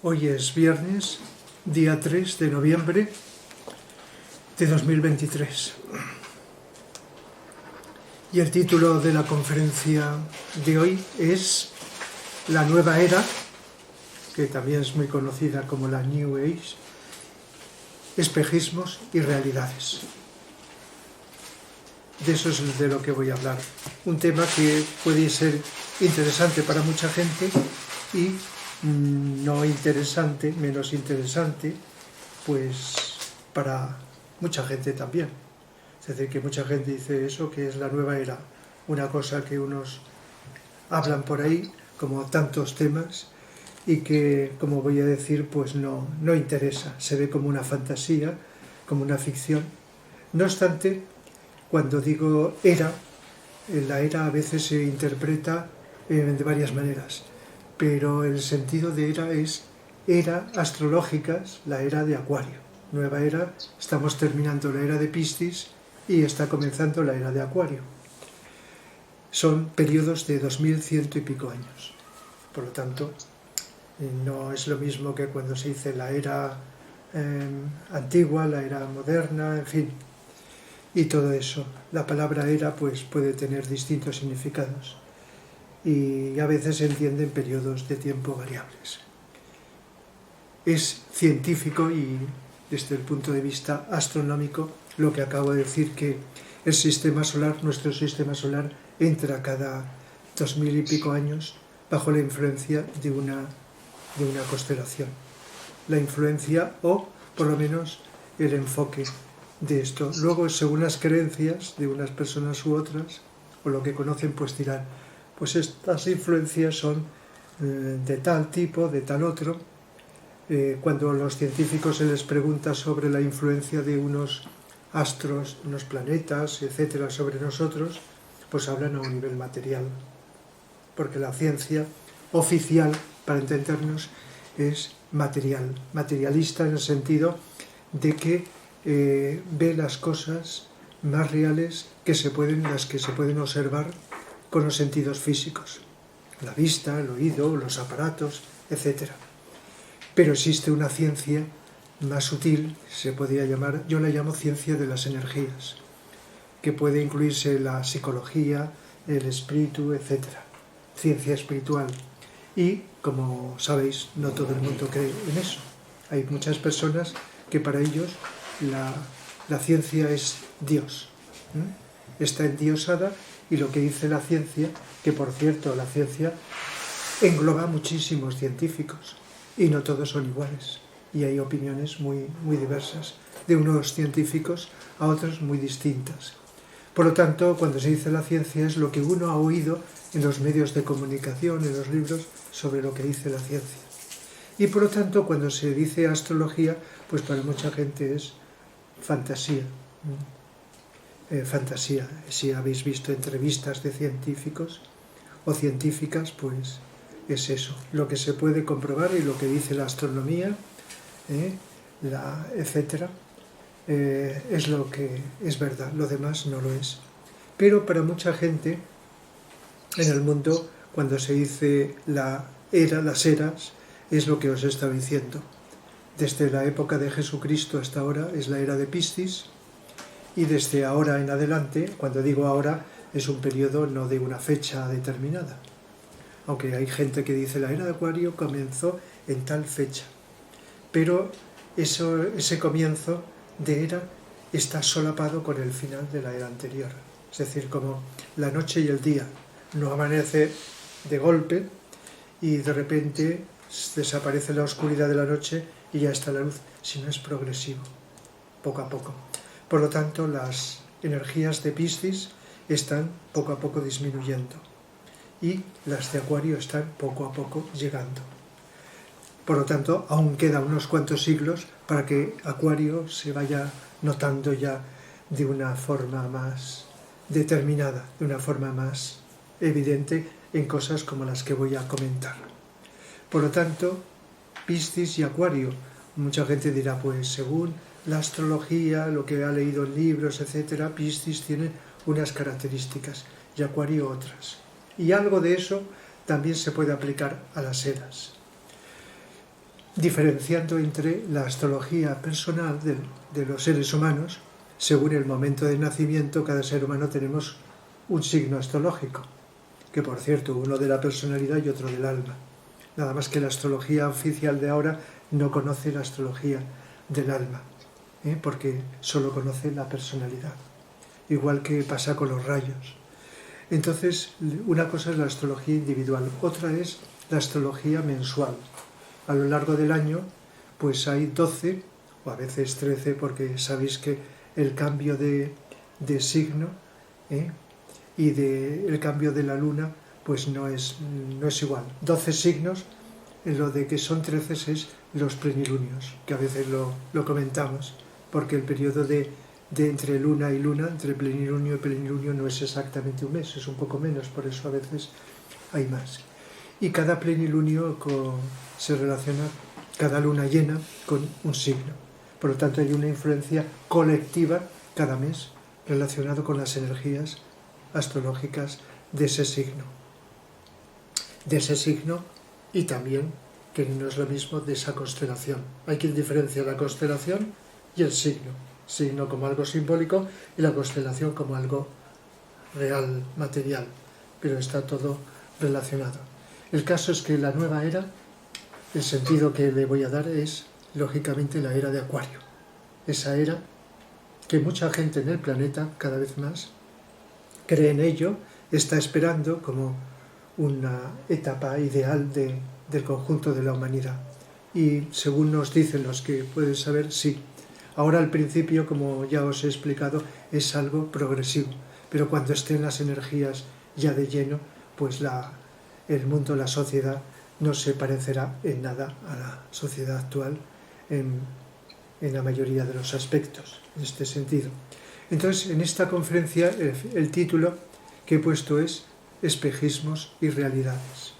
Hoy es viernes, día 3 de noviembre de 2023. Y el título de la conferencia de hoy es La Nueva Era, que también es muy conocida como la New Age, espejismos y realidades. De eso es de lo que voy a hablar. Un tema que puede ser interesante para mucha gente y no interesante, menos interesante, pues para mucha gente también. Es decir, que mucha gente dice eso, que es la nueva era, una cosa que unos hablan por ahí, como tantos temas, y que, como voy a decir, pues no interesa, se ve como una fantasía, como una ficción. No obstante, cuando digo era, la era a veces se interpreta de varias maneras, pero el sentido de era es era astrológicas, la era de Acuario. Nueva era, estamos terminando la era de Piscis y está comenzando la era de Acuario. Son periodos de 2100 y pico años. Por lo tanto, no es lo mismo que cuando se dice la era antigua, la era moderna, en fin. Y todo eso. La palabra era pues puede tener distintos significados y a veces se entienden periodos de tiempo variables. Es científico y desde el punto de vista astronómico lo que acabo de decir, que el sistema solar, nuestro sistema solar, entra cada 2000 y pico años bajo la influencia de una constelación. La influencia o por lo menos el enfoque de esto. Luego, según las creencias de unas personas u otras, o lo que conocen, pues dirán, pues estas influencias son de tal tipo, de tal otro. Cuando a los científicos se les pregunta sobre la influencia de unos astros, unos planetas, etcétera, sobre nosotros, pues hablan a un nivel material. Porque la ciencia oficial, para entendernos, es material, materialista en el sentido de que ve las cosas más reales las que se pueden observar con los sentidos físicos, la vista, el oído, los aparatos, etc. Pero existe una ciencia más sutil, se podría llamar, yo la llamo ciencia de las energías, que puede incluirse la psicología, el espíritu, etc. Ciencia espiritual. Y, como sabéis, no todo el mundo cree en eso. Hay muchas personas que para ellos la ciencia es Dios. Está endiosada y lo que dice la ciencia, que por cierto la ciencia engloba muchísimos científicos y no todos son iguales. Y hay opiniones muy diversas de unos científicos a otros muy distintas. Por lo tanto, cuando se dice la ciencia es lo que uno ha oído en los medios de comunicación, en los libros, sobre lo que dice la ciencia. Y por lo tanto, cuando se dice astrología, pues para mucha gente es fantasía. Fantasía. Si habéis visto entrevistas de científicos o científicas, pues es eso. Lo que se puede comprobar y lo que dice la astronomía, etcétera, es lo que es verdad. Lo demás no lo es. Pero para mucha gente en el mundo, cuando se dice la era, las eras, es lo que os he estado diciendo. Desde la época de Jesucristo hasta ahora es la era de Piscis, y desde ahora en adelante, cuando digo ahora, es un periodo no de una fecha determinada. Aunque hay gente que dice la era de Acuario comenzó en tal fecha. Pero ese comienzo de era está solapado con el final de la era anterior. Es decir, como la noche y el día no amanece de golpe y de repente desaparece la oscuridad de la noche y ya está la luz, sino es progresivo, poco a poco. Por lo tanto, las energías de Piscis están poco a poco disminuyendo y las de Acuario están poco a poco llegando. Por lo tanto, aún quedan unos cuantos siglos para que Acuario se vaya notando ya de una forma más determinada, de una forma más evidente en cosas como las que voy a comentar. Por lo tanto, Piscis y Acuario, mucha gente dirá, pues según la astrología, lo que ha leído en libros, etc., Piscis tiene unas características y Acuario otras. Y algo de eso también se puede aplicar a las eras. diferenciando entre la astrología personal de los seres humanos. Según el momento de nacimiento, cada ser humano tenemos un signo astrológico, que por cierto, uno de la personalidad y otro del alma. Nada más que la astrología oficial de ahora no conoce la astrología del alma, porque solo conoce la personalidad, igual que pasa con los rayos. Entonces, una cosa es la astrología individual, otra es la astrología mensual. A lo largo del año, pues hay 12, o a veces 13, porque sabéis que el cambio de signo y el cambio de la luna, pues no es igual. 12 signos, lo de que son 13 es los plenilunios, que a veces lo comentamos, porque el periodo de entre luna y luna, entre plenilunio y plenilunio, no es exactamente un mes, es un poco menos, por eso a veces hay más. Y cada plenilunio se relaciona, cada luna llena, con un signo. Por lo tanto, hay una influencia colectiva cada mes relacionado con las energías astrológicas de ese signo. Y también, que no es lo mismo, de esa constelación. Hay quien diferencia la constelación y el signo. Signo como algo simbólico y la constelación como algo real, material. Pero está todo relacionado. El caso es que la nueva era, el sentido que le voy a dar es, lógicamente, la era de Acuario. Esa era que mucha gente en el planeta, cada vez más, cree en ello, está esperando como una etapa ideal del conjunto de la humanidad. Y según nos dicen los que pueden saber, sí. Ahora al principio, como ya os he explicado, es algo progresivo, pero cuando estén las energías ya de lleno, pues el mundo, la sociedad, no se parecerá en nada a la sociedad actual en la mayoría de los aspectos, en este sentido. Entonces, en esta conferencia, el título que he puesto es Espejismos y realidades.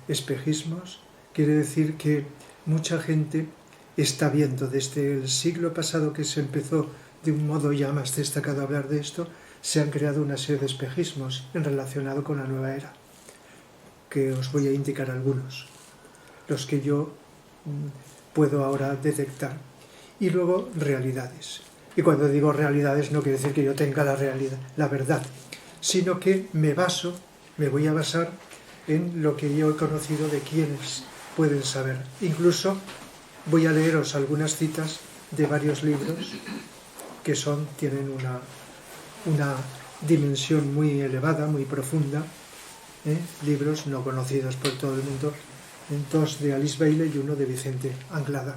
Espejismos quiere decir que mucha gente está viendo desde el siglo pasado, que se empezó de un modo ya más destacado a hablar de esto, se han creado una serie de espejismos en relacionado con la nueva era, que os voy a indicar algunos, los que yo puedo ahora detectar. Y luego realidades. Y cuando digo realidades no quiere decir que yo tenga la realidad, la verdad, sino que me voy a basar en lo que yo he conocido de quienes pueden saber. Incluso voy a leeros algunas citas de varios libros que tienen una dimensión muy elevada, muy profunda, libros no conocidos por todo el mundo, dos de Alice Bailey y uno de Vicente Anglada,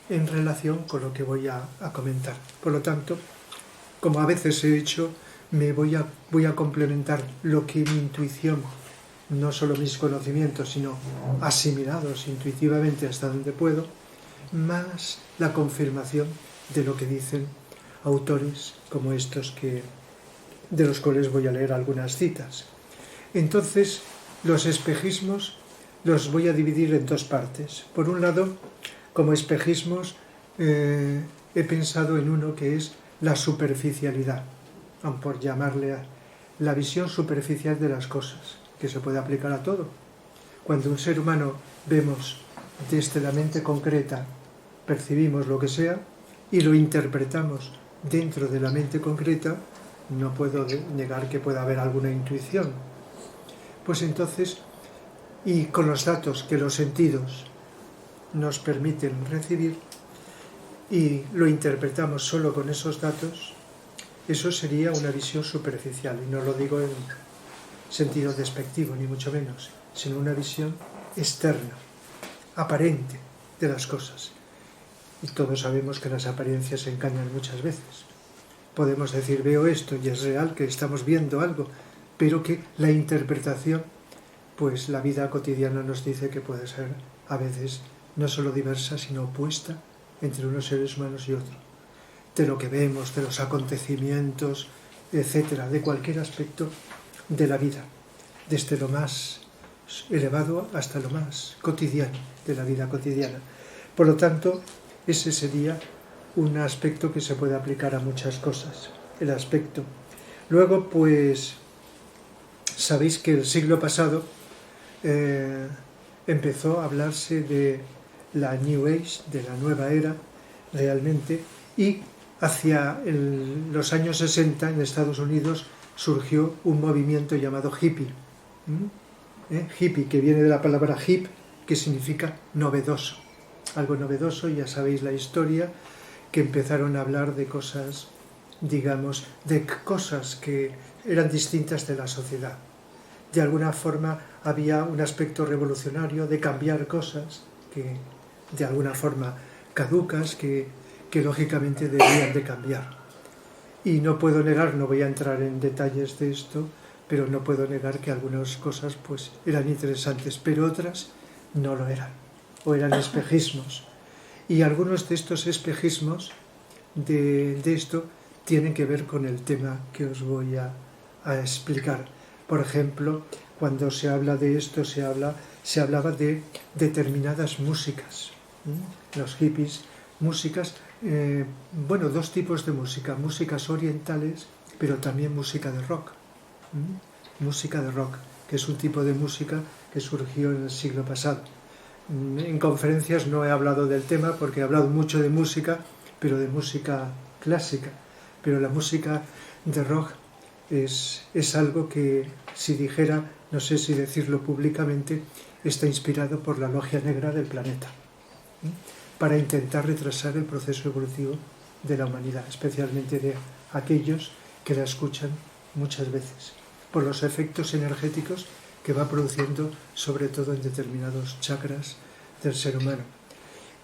en relación con lo que voy a comentar. Por lo tanto, como a veces he hecho, voy a complementar lo que mi intuición, no solo mis conocimientos, sino asimilados intuitivamente hasta donde puedo, más la confirmación de lo que dicen autores como estos de los cuales voy a leer algunas citas. Entonces, los espejismos los voy a dividir en dos partes. Por un lado, como espejismos, he pensado en uno que es la superficialidad, por llamarle la visión superficial de las cosas, que se puede aplicar a todo. Cuando un ser humano vemos desde la mente concreta, percibimos lo que sea y lo interpretamos dentro de la mente concreta, no puedo negar que pueda haber alguna intuición. Pues entonces, y con los datos que los sentidos nos permiten recibir y lo interpretamos solo con esos datos, eso sería una visión superficial, y no lo digo en sentido despectivo, ni mucho menos, sino una visión externa, aparente de las cosas. Y todos sabemos que las apariencias engañan muchas veces. Podemos decir, veo esto y es real que estamos viendo algo, pero que la interpretación, pues la vida cotidiana nos dice que puede ser a veces no solo diversa, sino opuesta entre unos seres humanos y otros. De lo que vemos, de los acontecimientos, etcétera, de cualquier aspecto de la vida, desde lo más elevado hasta lo más cotidiano, de la vida cotidiana. Por lo tanto, ese sería un aspecto que se puede aplicar a muchas cosas, el aspecto. Luego, pues, sabéis que el siglo pasado empezó a hablarse de la New Age, de la nueva era, realmente, y hacia los años 60 en Estados Unidos surgió un movimiento llamado hippie. Hippie, que viene de la palabra hip, que significa novedoso. Algo novedoso, ya sabéis la historia, que empezaron a hablar de cosas, digamos, de cosas que eran distintas de la sociedad. De alguna forma había un aspecto revolucionario de cambiar cosas que de alguna forma caducas, que lógicamente debían de cambiar. Y no puedo negar, no voy a entrar en detalles de esto, pero no puedo negar que algunas cosas pues eran interesantes, pero otras no lo eran, o eran espejismos. Y algunos de estos espejismos de esto tienen que ver con el tema que os voy a explicar. Por ejemplo, cuando se habla de esto, se hablaba de determinadas músicas. Los hippies, músicas, dos tipos de música, músicas orientales, pero también música de rock. Música de rock, que es un tipo de música que surgió en el siglo pasado. En conferencias no he hablado del tema porque he hablado mucho de música, pero de música clásica. Pero la música de rock es algo que, si dijera, no sé si decirlo públicamente, está inspirado por la logia negra del planeta, para intentar retrasar el proceso evolutivo de la humanidad, especialmente de aquellos que la escuchan muchas veces, por los efectos energéticos que va produciendo, sobre todo en determinados chakras del ser humano.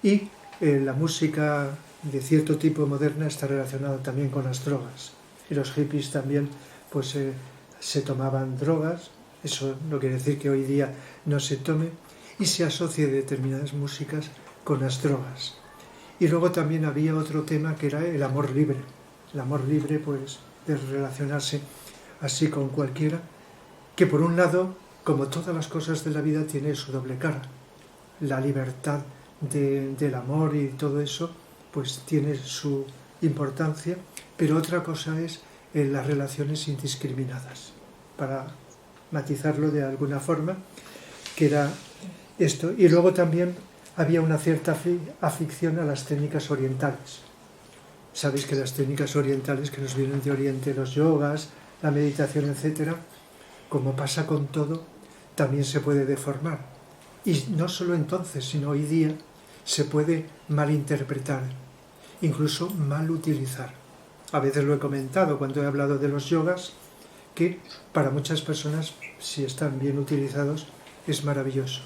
Y la música de cierto tipo moderna está relacionada también con las drogas. Y los hippies también pues se tomaban drogas, eso no quiere decir que hoy día no se tome, y se asocia determinadas músicas con las drogas. Y luego también había otro tema que era el amor libre. El amor libre, pues, de relacionarse así con cualquiera, que por un lado, como todas las cosas de la vida, tiene su doble cara. La libertad del amor y todo eso, pues tiene su importancia, pero otra cosa es las relaciones indiscriminadas, para matizarlo de alguna forma, que era esto. Y luego también había una cierta afición a las técnicas orientales. Sabéis que las técnicas orientales que nos vienen de Oriente, los yogas, la meditación, etcétera, como pasa con todo, también se puede deformar. Y no solo entonces, sino hoy día, se puede malinterpretar, incluso mal utilizar. A veces lo he comentado cuando he hablado de los yogas, que para muchas personas, si están bien utilizados, es maravilloso,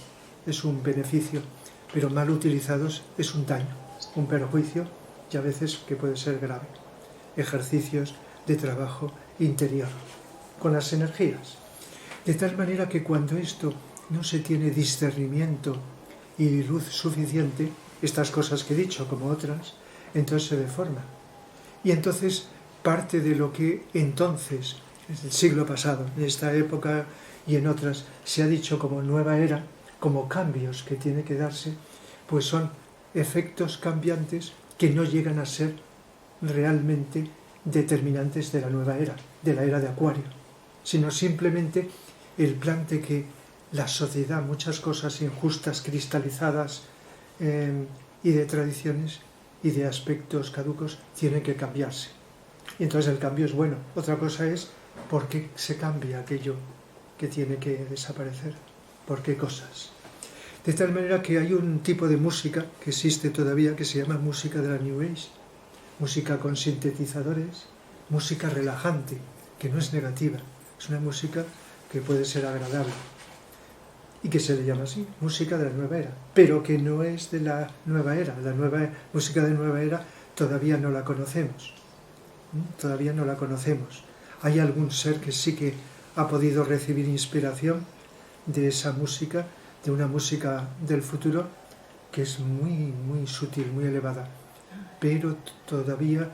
es un beneficio, pero mal utilizados es un daño, un perjuicio, y a veces que puede ser grave. Ejercicios de trabajo interior con las energías. De tal manera que cuando esto no se tiene discernimiento y luz suficiente, estas cosas que he dicho como otras, entonces se deforman. Y entonces parte de lo que entonces, en el siglo pasado, en esta época y en otras, se ha dicho como nueva era, como cambios que tiene que darse, pues son efectos cambiantes que no llegan a ser realmente determinantes de la nueva era, de la era de Acuario, sino simplemente el plan de que la sociedad, muchas cosas injustas, cristalizadas y de tradiciones y de aspectos caducos, tienen que cambiarse. Y entonces el cambio es bueno. Otra cosa es por qué se cambia aquello que tiene que desaparecer, por qué cosas. De tal manera que hay un tipo de música que existe todavía que se llama música de la New Age, música con sintetizadores, música relajante, que no es negativa, es una música que puede ser agradable y que se le llama así, música de la nueva era, pero que no es de la nueva era. La música de nueva era todavía no la conocemos, todavía no la conocemos. Hay algún ser que sí que ha podido recibir inspiración de esa música, de una música del futuro que es muy, muy sutil, muy elevada, pero todavía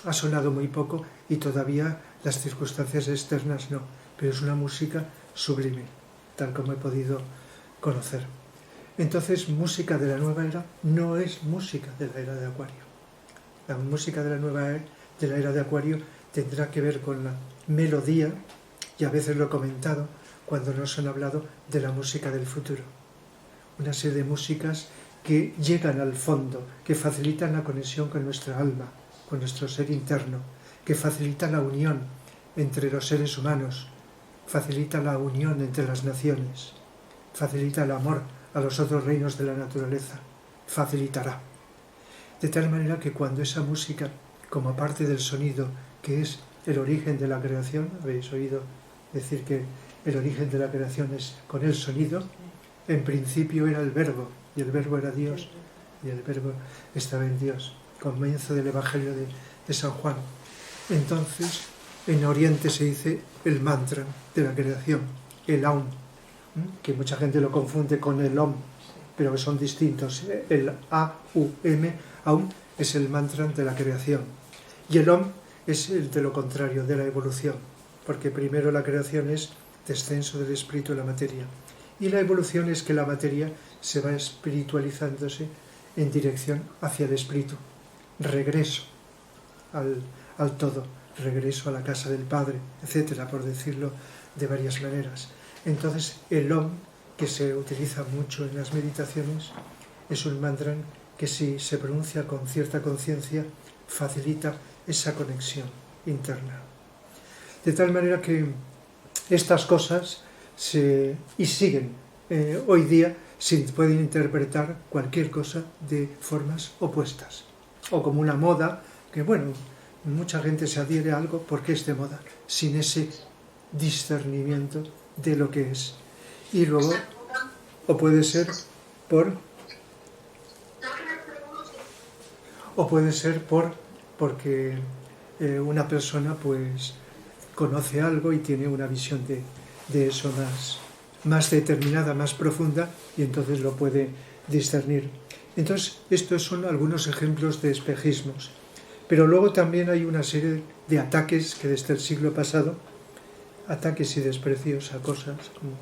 ha sonado muy poco y todavía las circunstancias externas no, pero es una música sublime, tal como he podido conocer. Entonces, música de la nueva era no es música de la era de Acuario. La música de la nueva era, de la era de Acuario, tendrá que ver con la melodía, y a veces lo he comentado cuando nos han hablado de la música del futuro. una serie de músicas que llegan al fondo, que facilitan la conexión con nuestra alma, con nuestro ser interno, que facilitan la unión entre los seres humanos, facilita la unión entre las naciones, facilita el amor a los otros reinos de la naturaleza, facilitará. De tal manera que cuando esa música, como parte del sonido, que es el origen de la creación, habéis oído decir que el origen de la creación es con el sonido, en principio era el verbo, y el verbo era Dios, y el verbo estaba en Dios, comienzo del Evangelio de San Juan. Entonces, en Oriente se dice el mantra de la creación, el Aum, que mucha gente lo confunde con el Om, pero que son distintos. El A-U-M, Aum, es el mantra de la creación, y el Om es el de lo contrario, de la evolución, porque primero la creación es descenso del espíritu a la materia, y la evolución es que la materia se va espiritualizándose en dirección hacia el espíritu, regreso al todo, regreso a la casa del Padre, etcétera, por decirlo de varias maneras. Entonces el Om, que se utiliza mucho en las meditaciones, es un mantra que si se pronuncia con cierta conciencia facilita esa conexión interna. De tal manera que estas cosas siguen hoy día, se pueden interpretar cualquier cosa de formas opuestas, o como una moda, que bueno, mucha gente se adhiere a algo porque es de moda, sin ese discernimiento de lo que es. Y luego, o puede ser porque una persona pues conoce algo y tiene una visión de eso más determinada, más profunda, y entonces lo puede discernir. Entonces, estos son algunos ejemplos de espejismos. Pero luego también hay una serie de ataques que desde el siglo pasado, ataques y desprecios a cosas, como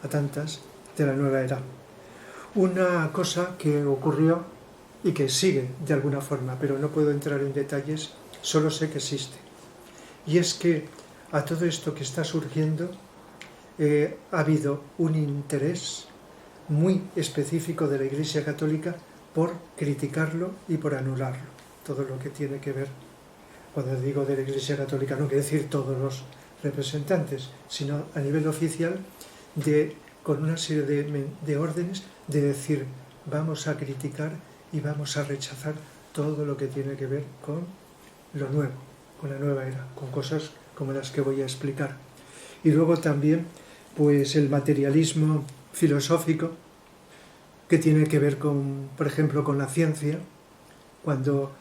a tantas, de la nueva era. Una cosa que ocurrió y que sigue de alguna forma, pero no puedo entrar en detalles, solo sé que existe. Y es que a todo esto que está surgiendo ha habido un interés muy específico de la Iglesia Católica por criticarlo y por anularlo. Todo lo que tiene que ver, cuando digo de la Iglesia Católica, no quiere decir todos los representantes, sino a nivel oficial, con una serie de órdenes de decir, vamos a criticar y vamos a rechazar todo lo que tiene que ver con lo nuevo, con la nueva era, con cosas como las que voy a explicar. Y luego también, pues el materialismo filosófico, que tiene que ver con, por ejemplo, con la ciencia, cuando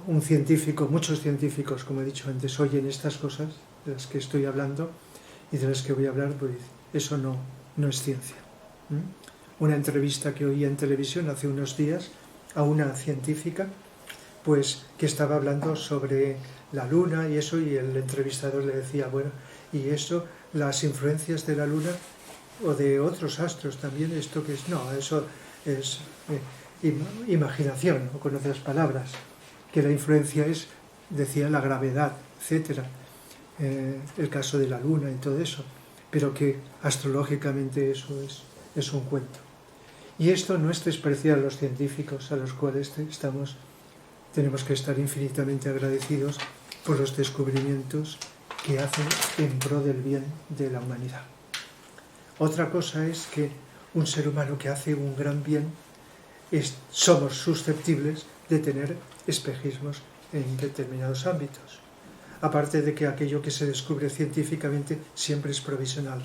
un científico, muchos científicos, como he dicho antes, oyen estas cosas de las que estoy hablando y de las que voy a hablar, pues eso no es ciencia. Una entrevista que oí en televisión hace unos días a una científica, pues que estaba hablando sobre la luna y eso, y el entrevistador le decía, bueno, y eso, las influencias de la luna o de otros astros también, esto que es, no, eso es imaginación, o con otras palabras, que la influencia es, decía, la gravedad, etcétera, el caso de la luna y todo eso, pero que astrológicamente eso es un cuento. Y esto no es despreciar a los científicos a los cuales tenemos que estar infinitamente agradecidos por los descubrimientos que hacen en pro del bien de la humanidad. Otra cosa es que un ser humano que hace un gran bien, somos susceptibles de tener espejismos en determinados ámbitos. Aparte de que aquello que se descubre científicamente siempre es provisional,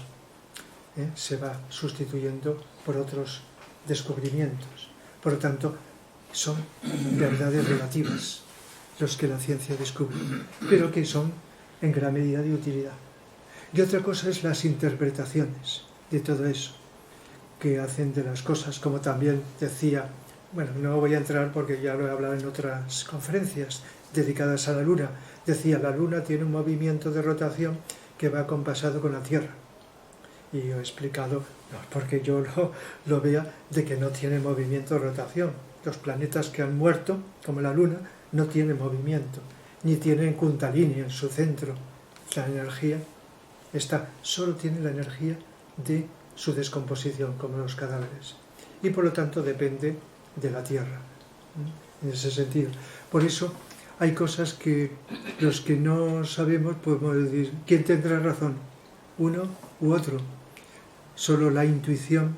se va sustituyendo por otros descubrimientos. Por lo tanto, son verdades relativas los que la ciencia descubre, pero que son en gran medida de utilidad. Y otra cosa es las interpretaciones de todo eso que hacen de las cosas, como también decía, bueno, no voy a entrar porque ya lo he hablado en otras conferencias dedicadas a la Luna, decía, la Luna tiene un movimiento de rotación que va compasado con la Tierra. Y yo he explicado, no porque yo lo vea, de que no tiene movimiento de rotación. Los planetas que han muerto, como la Luna, no tienen movimiento, ni tienen Kundalini en su centro. La energía solo tiene la energía de su descomposición, como los cadáveres. y por lo tanto depende de la tierra, en ese sentido. Por eso hay cosas que los que no sabemos podemos decir, ¿quién tendrá razón? ¿Uno u otro? Solo la intuición,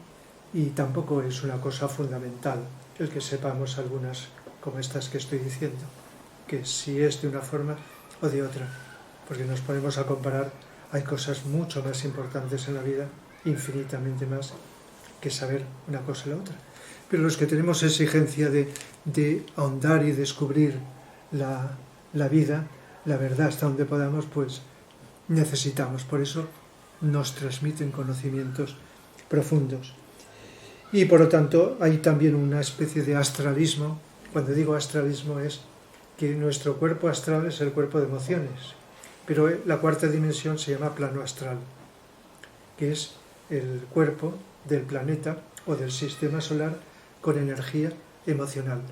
y tampoco es una cosa fundamental el que sepamos algunas como estas que estoy diciendo, que si es de una forma o de otra, porque nos ponemos a comparar, hay cosas mucho más importantes en la vida, infinitamente más, que saber una cosa y la otra. Pero los que tenemos exigencia de ahondar y descubrir la vida, la verdad hasta donde podamos, pues necesitamos. Por eso nos transmiten conocimientos profundos. Y por lo tanto hay también una especie de astralismo. Cuando digo astralismo es que nuestro cuerpo astral es el cuerpo de emociones, pero la cuarta dimensión se llama plano astral, que es el cuerpo del planeta o del sistema solar con energía emocional.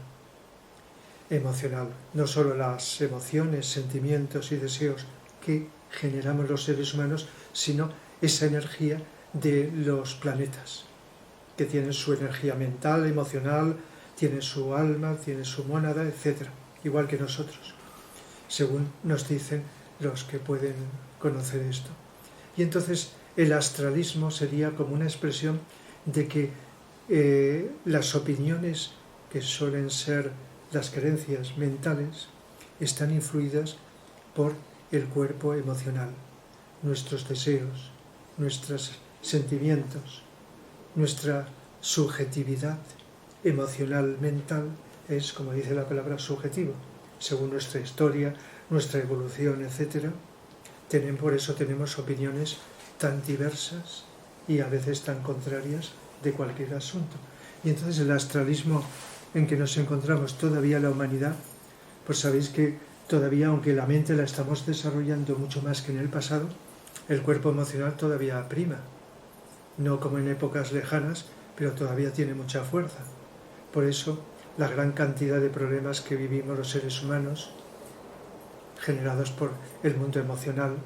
Emocional, no solo las emociones, sentimientos y deseos que generamos los seres humanos, sino esa energía de los planetas, que tienen su energía mental, emocional, tienen su alma, tienen su mónada, etc., igual que nosotros, según nos dicen los que pueden conocer esto. Y entonces el astralismo sería como una expresión de que las opiniones, que suelen ser las creencias mentales, están influidas por el cuerpo emocional, nuestros deseos, nuestros sentimientos, nuestra subjetividad emocional mental es, como dice la palabra, subjetivo, según nuestra historia, nuestra evolución, etc. Por eso tenemos opiniones tan diversas y a veces tan contrarias de cualquier asunto. Y entonces el astralismo en que nos encontramos todavía la humanidad, pues sabéis que todavía, aunque la mente la estamos desarrollando mucho más que en el pasado, el cuerpo emocional todavía prima, no como en épocas lejanas, pero todavía tiene mucha fuerza. Por eso la gran cantidad de problemas que vivimos los seres humanos, generados por el mundo emocional,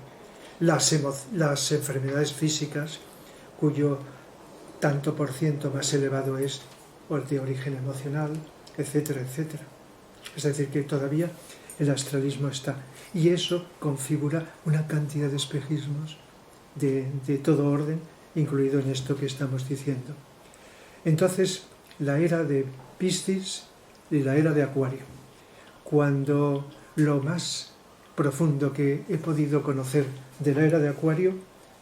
las enfermedades físicas, cuyo tanto por ciento más elevado es o el de origen emocional, etcétera, etcétera. Es decir, que todavía el astralismo está. Y eso configura una cantidad de espejismos de todo orden, incluido en esto que estamos diciendo. Entonces, la era de Piscis y la era de Acuario. Cuando lo más profundo que he podido conocer de la era de Acuario,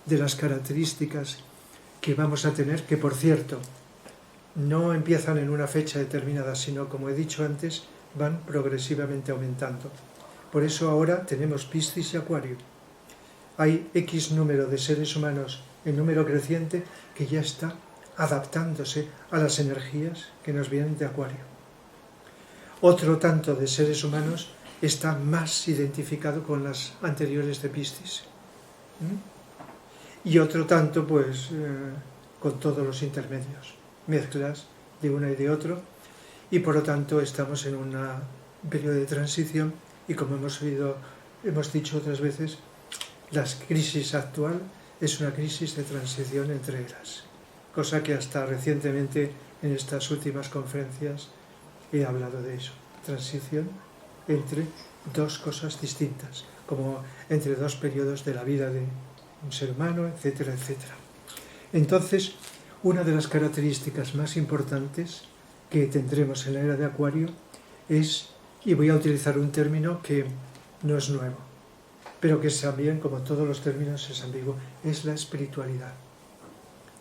de las características que vamos a tener, que por cierto, no empiezan en una fecha determinada, sino, como he dicho antes, van progresivamente aumentando. Por eso ahora tenemos Piscis y Acuario. Hay X número de seres humanos en número creciente que ya está adaptándose a las energías que nos vienen de Acuario. Otro tanto de seres humanos está más identificado con las anteriores de Piscis. Y otro tanto, pues, con todos los intermedios, mezclas de una y de otro, y por lo tanto estamos en un periodo de transición, y como hemos dicho otras veces, la crisis actual es una crisis de transición entre eras, cosa que hasta recientemente en estas últimas conferencias he hablado de eso, transición entre dos cosas distintas, como entre dos periodos de la vida de un ser humano, etcétera, etcétera. Entonces, una de las características más importantes que tendremos en la era de Acuario es, y voy a utilizar un término que no es nuevo, pero que es también, como todos los términos, es ambiguo, es la espiritualidad.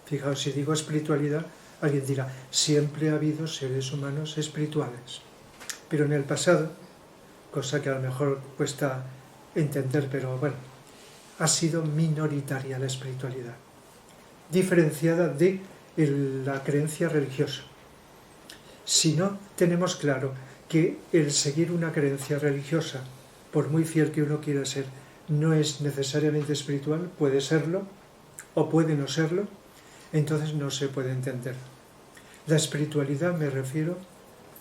Fijaos, si digo espiritualidad, alguien dirá, siempre ha habido seres humanos espirituales, pero en el pasado, cosa que a lo mejor cuesta entender, pero bueno, ha sido minoritaria la espiritualidad, diferenciada de la creencia religiosa. Si no tenemos claro que el seguir una creencia religiosa, por muy fiel que uno quiera ser, no es necesariamente espiritual, puede serlo o puede no serlo, entonces no se puede entender. La espiritualidad me refiero,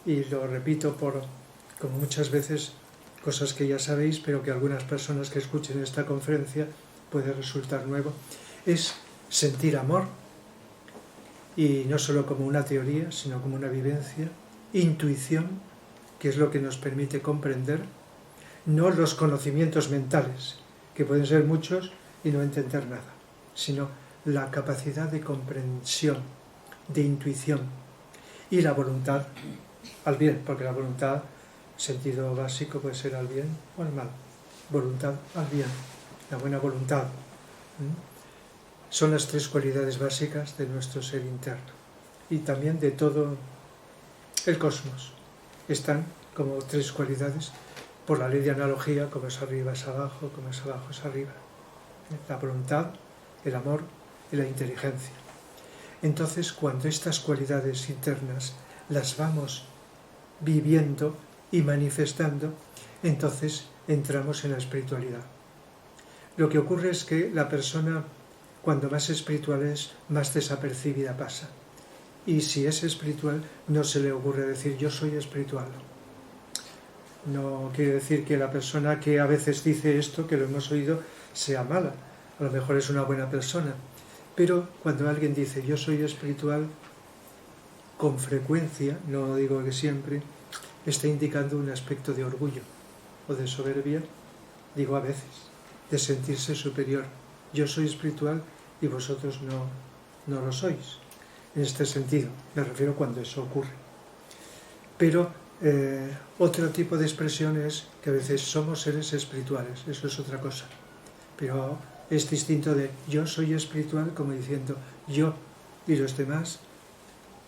y lo repito como muchas veces, cosas que ya sabéis, pero que algunas personas que escuchen esta conferencia puede resultar nuevo, es sentir amor y no solo como una teoría, sino como una vivencia, intuición, que es lo que nos permite comprender, no los conocimientos mentales, que pueden ser muchos y no entender nada, sino la capacidad de comprensión, de intuición, y la voluntad al bien, porque la voluntad, sentido básico, puede ser al bien o al mal. Voluntad al bien, la buena voluntad. Son las tres cualidades básicas de nuestro ser interno y también de todo el cosmos. Están como tres cualidades por la ley de analogía, como es arriba es abajo, como es abajo es arriba. La voluntad, el amor y la inteligencia. Entonces, cuando estas cualidades internas las vamos viviendo y manifestando, entonces entramos en la espiritualidad. Lo que ocurre es que la persona, cuando más espiritual es, más desapercibida pasa. Y si es espiritual, no se le ocurre decir yo soy espiritual. No quiere decir que la persona que a veces dice esto, que lo hemos oído, sea mala. A lo mejor es una buena persona. Pero cuando alguien dice yo soy espiritual, con frecuencia, no digo que siempre, está indicando un aspecto de orgullo o de soberbia, digo a veces, de sentirse superior. Yo soy espiritual y vosotros no lo sois. En este sentido, me refiero cuando eso ocurre. Pero otro tipo de expresión es que a veces somos seres espirituales, eso es otra cosa. Pero es distinto de yo soy espiritual como diciendo yo y los demás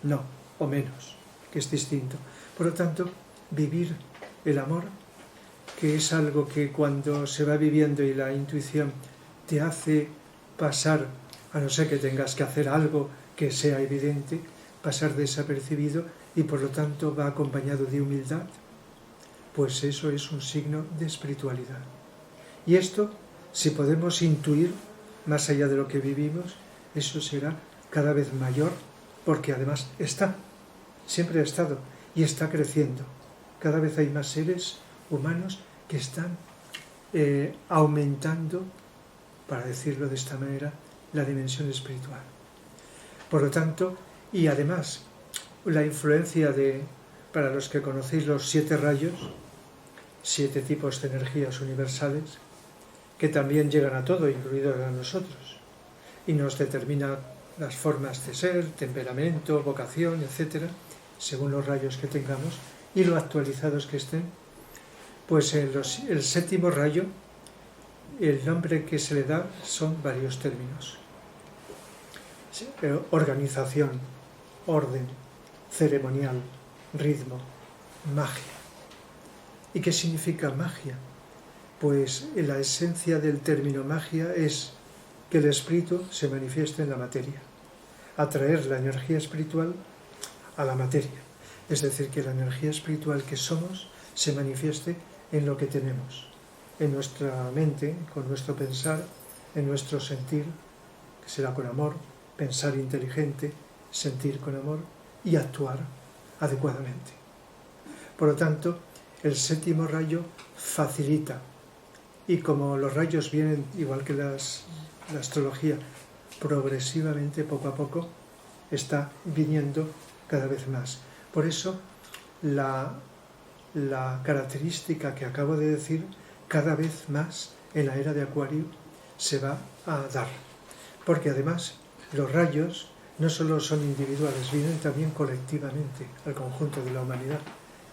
no, o menos, que es distinto. Por lo tanto, vivir el amor, que es algo que cuando se va viviendo y la intuición te hace pasar, a no ser que tengas que hacer algo que sea evidente, pasar desapercibido y por lo tanto va acompañado de humildad, pues eso es un signo de espiritualidad. Y esto, si podemos intuir más allá de lo que vivimos, eso será cada vez mayor, porque además está, siempre ha estado y está creciendo. Cada vez hay más seres humanos que están aumentando, para decirlo de esta manera, la dimensión espiritual. Por lo tanto, y además, la influencia para los que conocéis los 7 rayos, 7 tipos de energías universales, que también llegan a todo, incluidos a nosotros, y nos determinan las formas de ser, temperamento, vocación, etc., según los rayos que tengamos y lo actualizados que estén. Pues el 7º rayo, el nombre que se le da son varios términos. Organización, orden, ceremonial, ritmo, magia. ¿Y qué significa magia? Pues la esencia del término magia es que el espíritu se manifieste en la materia, atraer la energía espiritual a la materia, es decir, que la energía espiritual que somos se manifieste en lo que tenemos, en nuestra mente, con nuestro pensar, en nuestro sentir, que será con amor, pensar inteligente, sentir con amor y actuar adecuadamente. Por lo tanto, el 7º rayo facilita, y como los rayos vienen, igual que la astrología, progresivamente, poco a poco, está viniendo cada vez más. Por eso, la característica que acabo de decir, cada vez más en la era de Acuario se va a dar. Porque además, los rayos no solo son individuales, vienen también colectivamente al conjunto de la humanidad.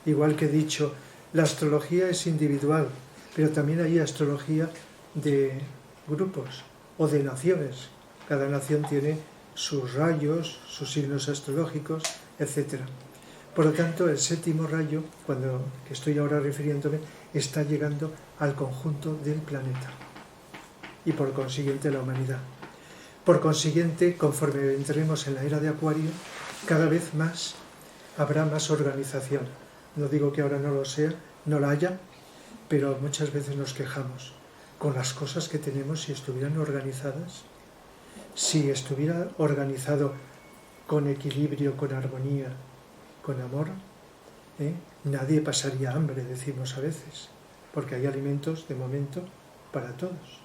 Igual que he dicho, la astrología es individual, pero también hay astrología de grupos o de naciones. Cada nación tiene sus rayos, sus signos astrológicos, etc. Por lo tanto, el 7º rayo, que estoy ahora refiriéndome, está llegando al conjunto del planeta y por consiguiente la humanidad. Por consiguiente, conforme entremos en la era de Acuario, cada vez más habrá más organización. No digo que ahora no lo sea, no la haya, pero muchas veces nos quejamos. Con las cosas que tenemos, si estuvieran organizadas, si estuviera organizado con equilibrio, con armonía, con amor, nadie pasaría hambre, decimos a veces, porque hay alimentos de momento para todos.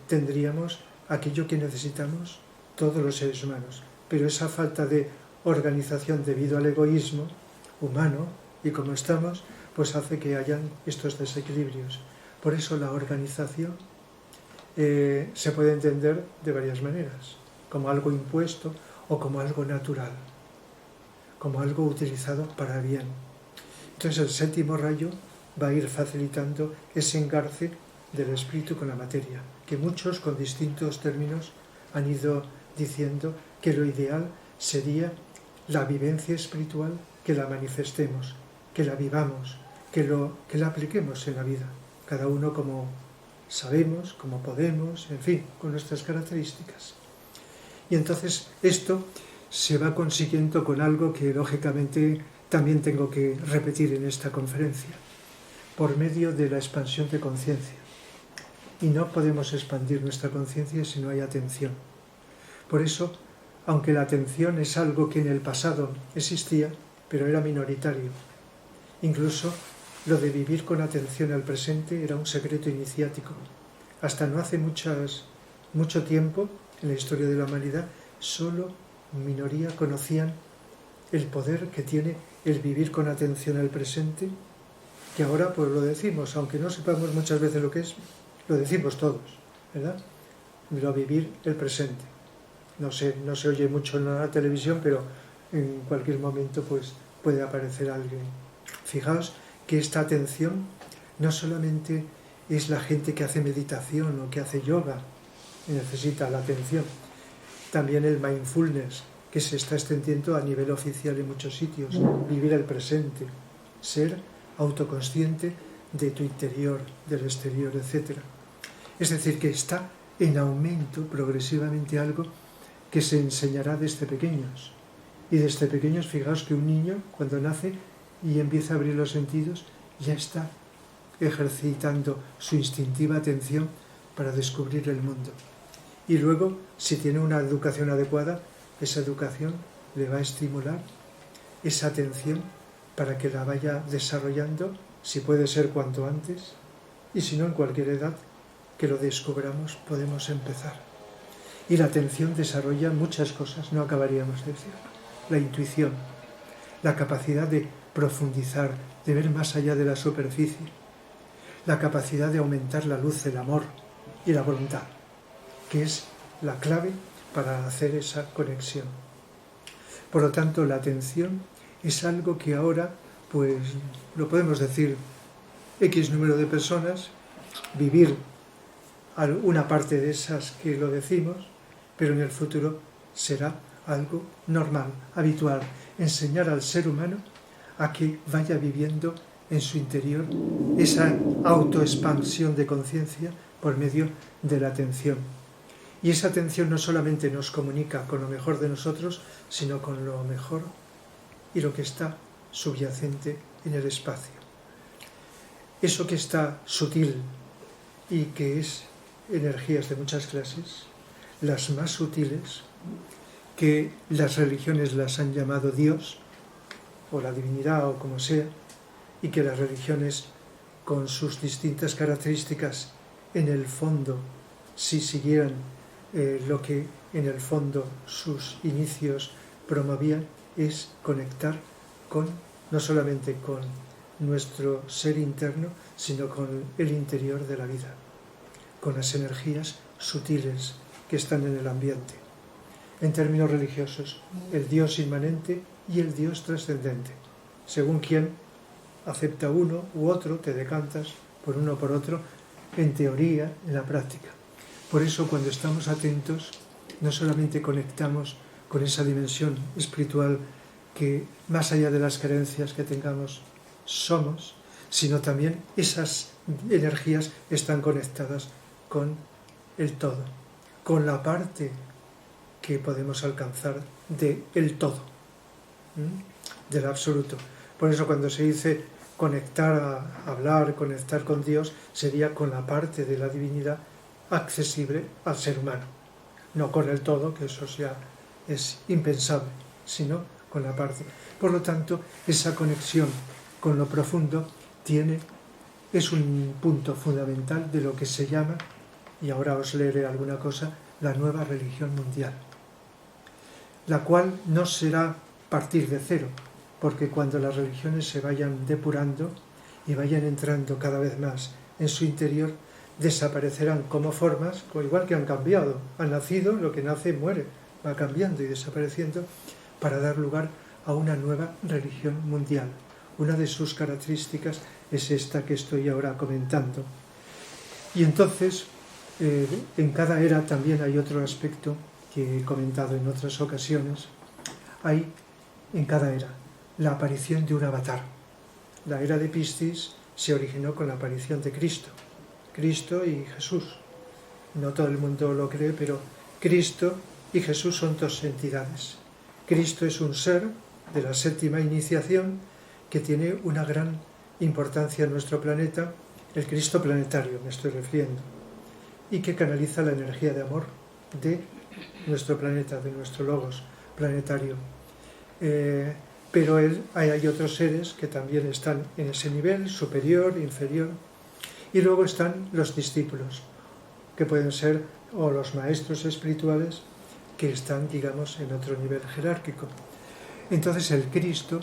Tendríamos aquello que necesitamos todos los seres humanos, pero esa falta de organización debido al egoísmo humano y como estamos, pues hace que hayan estos desequilibrios. Por eso la organización se puede entender de varias maneras, como algo impuesto o como algo natural, como algo utilizado para bien. Entonces el séptimo rayo va a ir facilitando ese engarce del espíritu con la materia, que muchos con distintos términos han ido diciendo que lo ideal sería la vivencia espiritual, que la manifestemos, que la vivamos, que la apliquemos en la vida, cada uno como sabemos, como podemos, en fin, con nuestras características. Y entonces esto se va consiguiendo con algo que lógicamente también tengo que repetir en esta conferencia, por medio de la expansión de conciencia. Y no podemos expandir nuestra conciencia si no hay atención. Por eso, aunque la atención es algo que en el pasado existía, pero era minoritario, incluso lo de vivir con atención al presente era un secreto iniciático. Hasta no hace mucho tiempo, en la historia de la humanidad, solo minoría conocían el poder que tiene el vivir con atención al presente, que ahora pues lo decimos, aunque no sepamos muchas veces lo que es, lo decimos todos, ¿verdad? Lo vivir el presente. No se oye mucho en la televisión, pero en cualquier momento pues puede aparecer alguien. Fijaos que esta atención no solamente es la gente que hace meditación o que hace yoga, necesita la atención. También el mindfulness, que se está extendiendo a nivel oficial en muchos sitios, vivir el presente, ser autoconsciente de tu interior, del exterior, etc. Es decir, que está en aumento progresivamente algo que se enseñará desde pequeños. Y desde pequeños, fijaos que un niño, cuando nace y empieza a abrir los sentidos, ya está ejercitando su instintiva atención para descubrir el mundo. Y luego, si tiene una educación adecuada, esa educación le va a estimular esa atención para que la vaya desarrollando, si puede ser cuanto antes, y si no en cualquier edad que lo descubramos podemos empezar. Y la atención desarrolla muchas cosas, no acabaríamos de decir. La intuición, la capacidad de profundizar, de ver más allá de la superficie, la capacidad de aumentar la luz, el amor y la voluntad, que es la clave para hacer esa conexión. Por lo tanto, la atención es algo que ahora, pues, lo podemos decir, X número de personas, vivir una parte de esas que lo decimos, pero en el futuro será algo normal, habitual, enseñar al ser humano a que vaya viviendo en su interior esa autoexpansión de conciencia por medio de la atención. Y esa atención no solamente nos comunica con lo mejor de nosotros, sino con lo mejor y lo que está subyacente en el espacio. Eso que está sutil y que es energías de muchas clases, las más sutiles, que las religiones las han llamado Dios, o la divinidad, o como sea, y que las religiones, con sus distintas características, en el fondo, si siguieran lo que en el fondo sus inicios promovían, es conectar no solamente con nuestro ser interno, sino con el interior de la vida, con las energías sutiles que están en el ambiente. En términos religiosos, el Dios inmanente y el Dios trascendente. Según quien acepta uno u otro, te decantas por uno o por otro, en teoría, en la práctica. Por eso, cuando estamos atentos, no solamente conectamos con esa dimensión espiritual que, más allá de las creencias que tengamos, somos, sino también esas energías están conectadas con el todo, con la parte que podemos alcanzar del todo, del absoluto. Por eso cuando se dice conectar, hablar, conectar con Dios, sería con la parte de la divinidad accesible al ser humano, no con el todo, que eso ya es impensable, sino con la parte. Por lo tanto, esa conexión con lo profundo es un punto fundamental de lo que se llama, y ahora os leeré alguna cosa, la nueva religión mundial. la cual no será partir de cero, porque cuando las religiones se vayan depurando y vayan entrando cada vez más en su interior, desaparecerán como formas, igual que han cambiado. Han nacido, lo que nace muere, va cambiando y desapareciendo para dar lugar a una nueva religión mundial. Una de sus características es esta que estoy ahora comentando. Y entonces, en cada era también hay otro aspecto que he comentado en otras ocasiones. Hay en cada era la aparición de un avatar. La era de Piscis se originó con la aparición de Cristo y Jesús. No todo el mundo lo cree, pero Cristo y Jesús son dos entidades. Cristo es un ser de la séptima iniciación que tiene una gran importancia en nuestro planeta, el Cristo planetario me estoy refiriendo, y que canaliza la energía de amor de nuestro planeta, de nuestro logos planetario. Pero hay otros seres que también están en ese nivel, superior, inferior, y luego están los discípulos, que pueden ser o los maestros espirituales que están, digamos, en otro nivel jerárquico. Entonces el Cristo,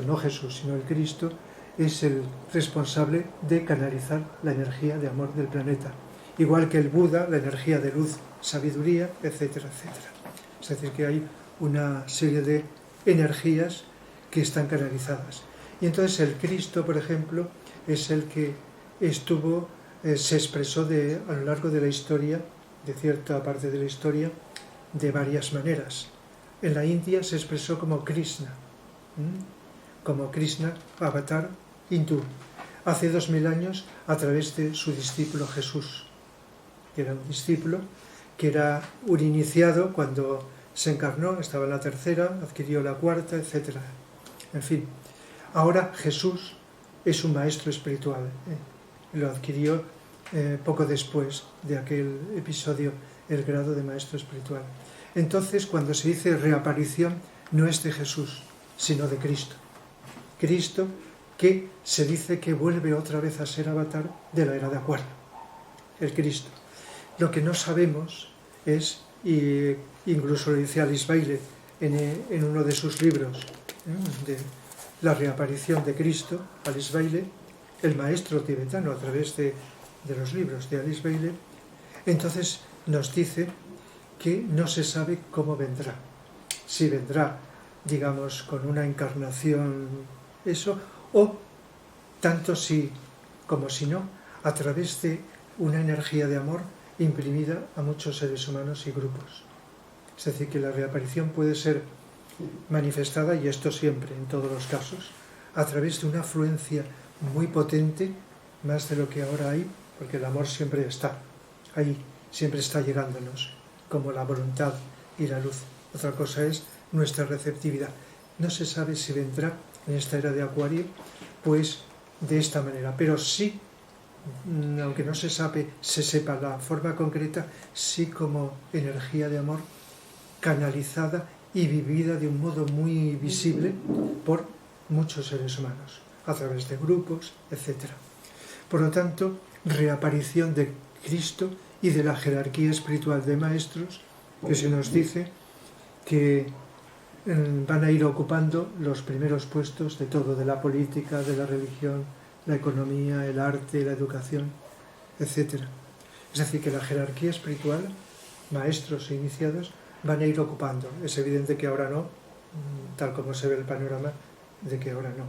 no Jesús, sino el Cristo, es el responsable de canalizar la energía de amor del planeta. Igual que el Buda, la energía de luz, sabiduría, etcétera, etcétera. Es decir, que hay una serie de energías que están canalizadas. Y entonces el Cristo, por ejemplo, es el que se expresó a lo largo de la historia, de cierta parte de la historia, de varias maneras. En la India se expresó como Krishna, avatar hindú, hace 2000 años a través de su discípulo Jesús, que era un discípulo, que era un iniciado cuando se encarnó, estaba en la tercera, adquirió la cuarta, etc. En fin, ahora Jesús es un maestro espiritual, lo adquirió poco después de aquel episodio, el grado de maestro espiritual. Entonces, cuando se dice reaparición, no es de Jesús, sino de Cristo. Cristo, que se dice que vuelve otra vez a ser avatar de la era de Acuario. El Cristo. Lo que no sabemos es, y incluso lo dice Alice Bailey en uno de sus libros, de la reaparición de Cristo, Alice Bailey, el maestro tibetano a través de los libros de Alice Bailey, entonces nos dice que no se sabe cómo vendrá. Si vendrá, digamos, con una encarnación, eso, o tanto si como si no, a través de una energía de amor imprimida a muchos seres humanos y grupos. Es decir, que la reaparición puede ser manifestada, y esto siempre, en todos los casos, a través de una afluencia muy potente, más de lo que ahora hay, porque el amor siempre está ahí, siempre está llegándonos, como la voluntad y la luz. Otra cosa es nuestra receptividad. No se sabe si vendrá en esta era de Acuario, pues de esta manera, pero sí, aunque no se sepa la forma concreta, sí como energía de amor canalizada y vivida de un modo muy visible por muchos seres humanos, a través de grupos, etc. Por lo tanto, reaparición de Cristo y de la jerarquía espiritual de maestros, que se nos dice que van a ir ocupando los primeros puestos de todo, de la política, de la religión, la economía, el arte, la educación, etc. Es decir, que la jerarquía espiritual, maestros e iniciados, van a ir ocupando. Es evidente que ahora no, tal como se ve el panorama, de que ahora no.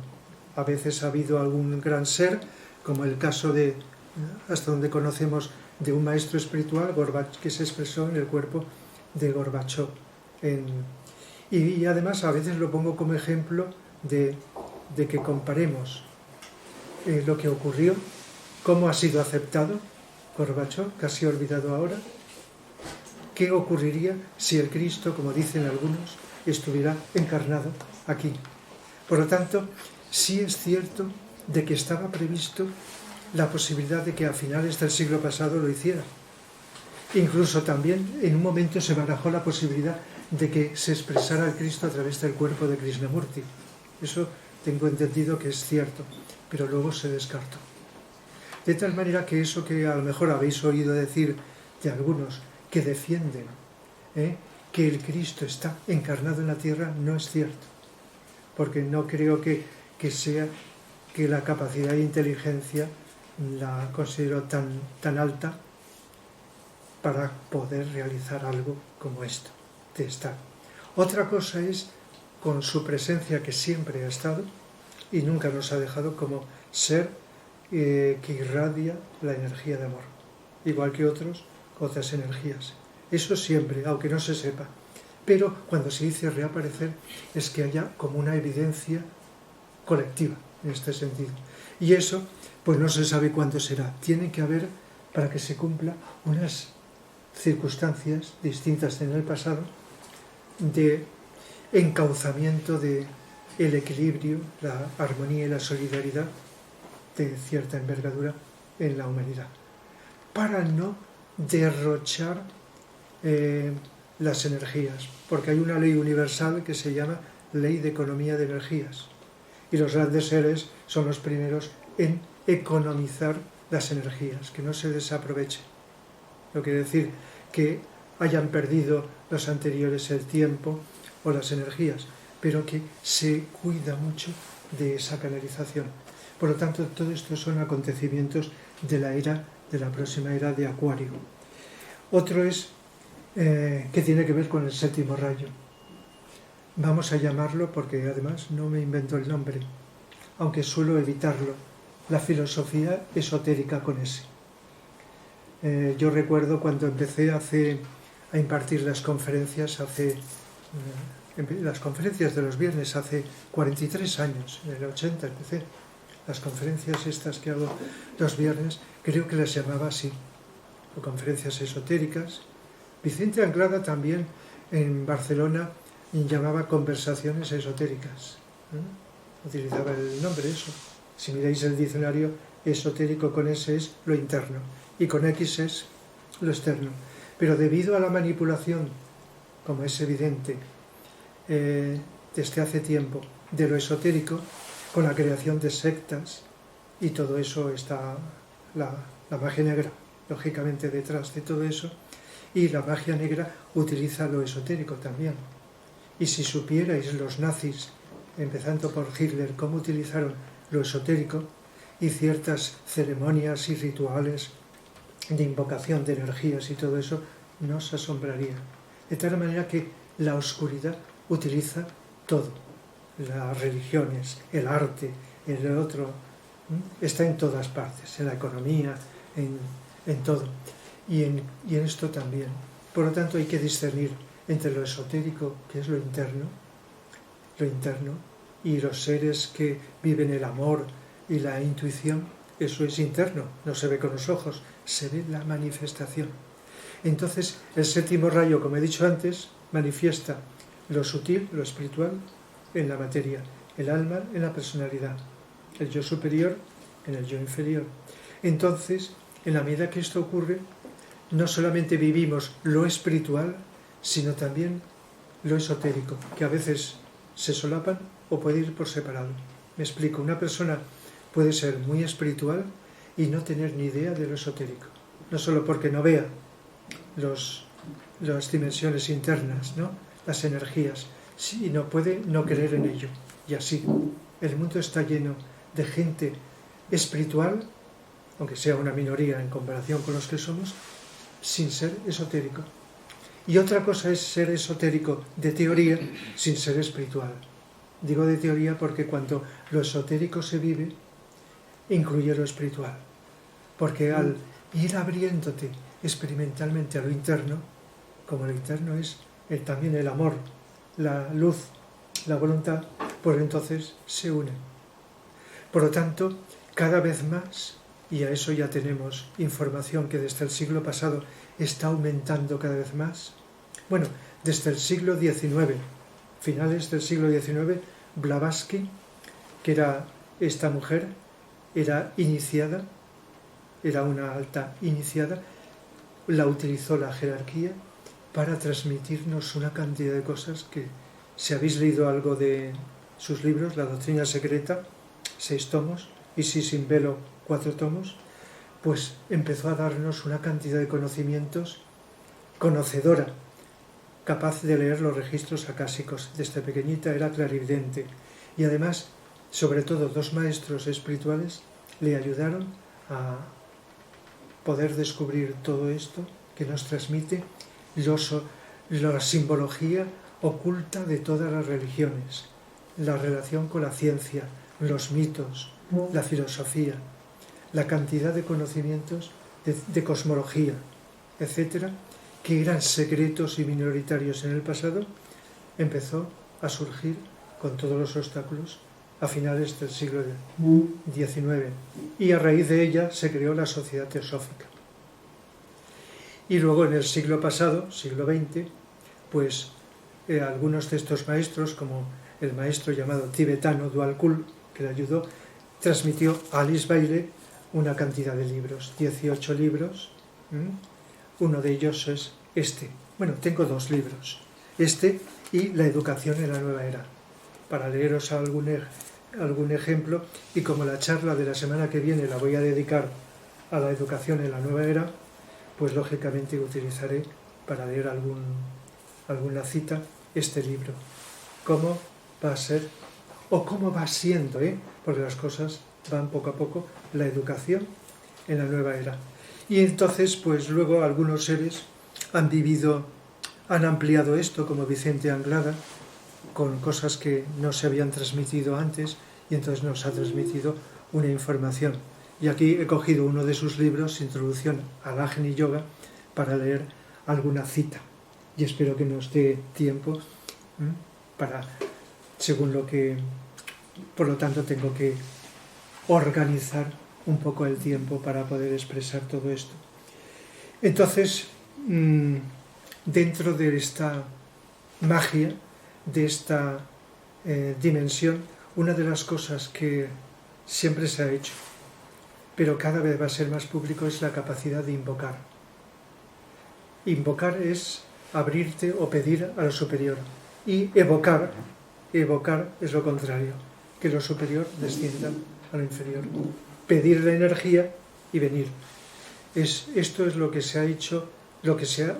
A veces ha habido algún gran ser, como el caso de, hasta donde conocemos, de un maestro espiritual, que se expresó en el cuerpo de Gorbachov. Y además a veces lo pongo como ejemplo de que comparemos lo que ocurrió, cómo ha sido aceptado Gorbachov, casi olvidado ahora, qué ocurriría si el Cristo, como dicen algunos, estuviera encarnado aquí. Por lo tanto, sí es cierto de que estaba previsto la posibilidad de que a finales del siglo pasado lo hiciera. Incluso también en un momento se barajó la posibilidad de que se expresara el Cristo a través del cuerpo de Krishnamurti. Eso tengo entendido que es cierto, pero luego se descartó. De tal manera que eso que a lo mejor habéis oído decir de algunos que defienden que el Cristo está encarnado en la tierra no es cierto, porque no creo que sea que la capacidad de inteligencia la considero tan alta para poder realizar algo como esto, de estar. Otra cosa es con su presencia que siempre ha estado y nunca nos ha dejado como ser que irradia la energía de amor, igual que otras energías. Eso siempre, aunque no se sepa. Pero cuando se dice reaparecer es que haya como una evidencia colectiva en este sentido. Y eso, pues no se sabe cuándo será. Tiene que haber, para que se cumpla, unas circunstancias distintas en el pasado de encauzamiento del equilibrio, la armonía y la solidaridad de cierta envergadura en la humanidad, para no derrochar las energías, porque hay una ley universal que se llama ley de economía de energías, y los grandes seres son los primeros en economizar las energías, que no se desaprovechen. No quiere decir que hayan perdido los anteriores el tiempo o las energías, pero que se cuida mucho de esa canalización. Por lo tanto, todo esto son acontecimientos de la próxima era de Acuario. Otro es que tiene que ver con el séptimo rayo. Vamos a llamarlo, porque además no me invento el nombre, aunque suelo evitarlo, la filosofía esotérica con ese. Yo recuerdo cuando empecé a impartir las conferencias las conferencias de los viernes hace 43 años, en el 80 empecé. Las conferencias estas que hago los viernes, creo que las llamaba así, o conferencias esotéricas. Vicente Anglada también en Barcelona llamaba conversaciones esotéricas. Utilizaba el nombre, eso. Si miráis el diccionario, esotérico con S es lo interno y con X es lo externo. Pero debido a la manipulación, como es evidente, desde hace tiempo, de lo esotérico, con la creación de sectas, y todo eso está la magia negra, lógicamente, detrás de todo eso, y la magia negra utiliza lo esotérico también. Y si supierais los nazis, empezando por Hitler, cómo utilizaron lo esotérico y ciertas ceremonias y rituales de invocación de energías y todo eso, no os asombraría. De tal manera que la oscuridad utiliza todo, las religiones, el arte, el otro, está en todas partes, en la economía, en todo, y en esto también. Por lo tanto, hay que discernir entre lo esotérico, que es lo interno, y los seres que viven el amor y la intuición. Eso es interno, no se ve con los ojos, se ve la manifestación. Entonces, el séptimo rayo, como he dicho antes, manifiesta lo sutil, lo espiritual, en la materia, el alma en la personalidad, el yo superior en el yo inferior. Entonces, en la medida que esto ocurre, no solamente vivimos lo espiritual, sino también lo esotérico, que a veces se solapan o puede ir por separado. Me explico, una persona puede ser muy espiritual y no tener ni idea de lo esotérico, no solo porque no vea las dimensiones internas, ¿no?, las energías, sino puede no creer en ello. Y así, el mundo está lleno de gente espiritual, aunque sea una minoría en comparación con los que somos, sin ser esotérico. Y otra cosa es ser esotérico de teoría sin ser espiritual. Digo de teoría porque cuando lo esotérico se vive, incluye lo espiritual. Porque al ir abriéndote experimentalmente a lo interno, como lo interno es también el amor, la luz, la voluntad, pues entonces se unen. Por lo tanto, cada vez más, y a eso ya tenemos información que desde el siglo pasado está aumentando cada vez más. Bueno, desde el siglo XIX, finales del siglo XIX, Blavatsky, que era esta mujer, era iniciada, era una alta iniciada, la utilizó la jerarquía para transmitirnos una cantidad de cosas que, si habéis leído algo de sus libros, La Doctrina Secreta, 6 tomos, y Si sin velo, 4 tomos, pues empezó a darnos una cantidad de conocimientos conocedora capaz de leer los registros acásicos. Desde pequeñita era clarividente y además, sobre todo, dos maestros espirituales le ayudaron a poder descubrir todo esto que nos transmite la simbología oculta de todas las religiones, la relación con la ciencia, los mitos, la filosofía, la cantidad de conocimientos de cosmología, etcétera, que eran secretos y minoritarios en el pasado, empezó a surgir con todos los obstáculos a finales del siglo XIX, y a raíz de ella se creó la Sociedad Teosófica. Y luego en el siglo pasado, siglo XX, pues algunos de estos maestros, como el maestro llamado tibetano Dwalkul, que le ayudó, transmitió a Alice Bailey una cantidad de libros, 18 libros. Uno de ellos es este. Bueno, tengo dos libros, este y La educación en la nueva era, para leeros algún ejemplo, y como la charla de la semana que viene la voy a dedicar a la educación en la nueva era, pues lógicamente utilizaré para leer alguna cita este libro. ¿Cómo va a ser o cómo va siendo, porque las cosas van poco a poco, la educación en la nueva era? Y entonces, pues luego algunos seres han ampliado esto, como Vicente Anglada, con cosas que no se habían transmitido antes, y entonces nos ha transmitido una información. Y aquí he cogido uno de sus libros, Introducción al Agni Yoga, para leer alguna cita. Y espero que nos dé tiempo según lo que... Por lo tanto, tengo que organizar un poco el tiempo para poder expresar todo esto. Entonces, dentro de esta magia, de esta dimensión, una de las cosas que siempre se ha hecho, pero cada vez va a ser más público, es la capacidad de invocar. Invocar es abrirte o pedir a lo superior. Y evocar es lo contrario, que lo superior descienda a lo inferior. Pedir la energía y venir. Esto es lo que se ha hecho, lo que se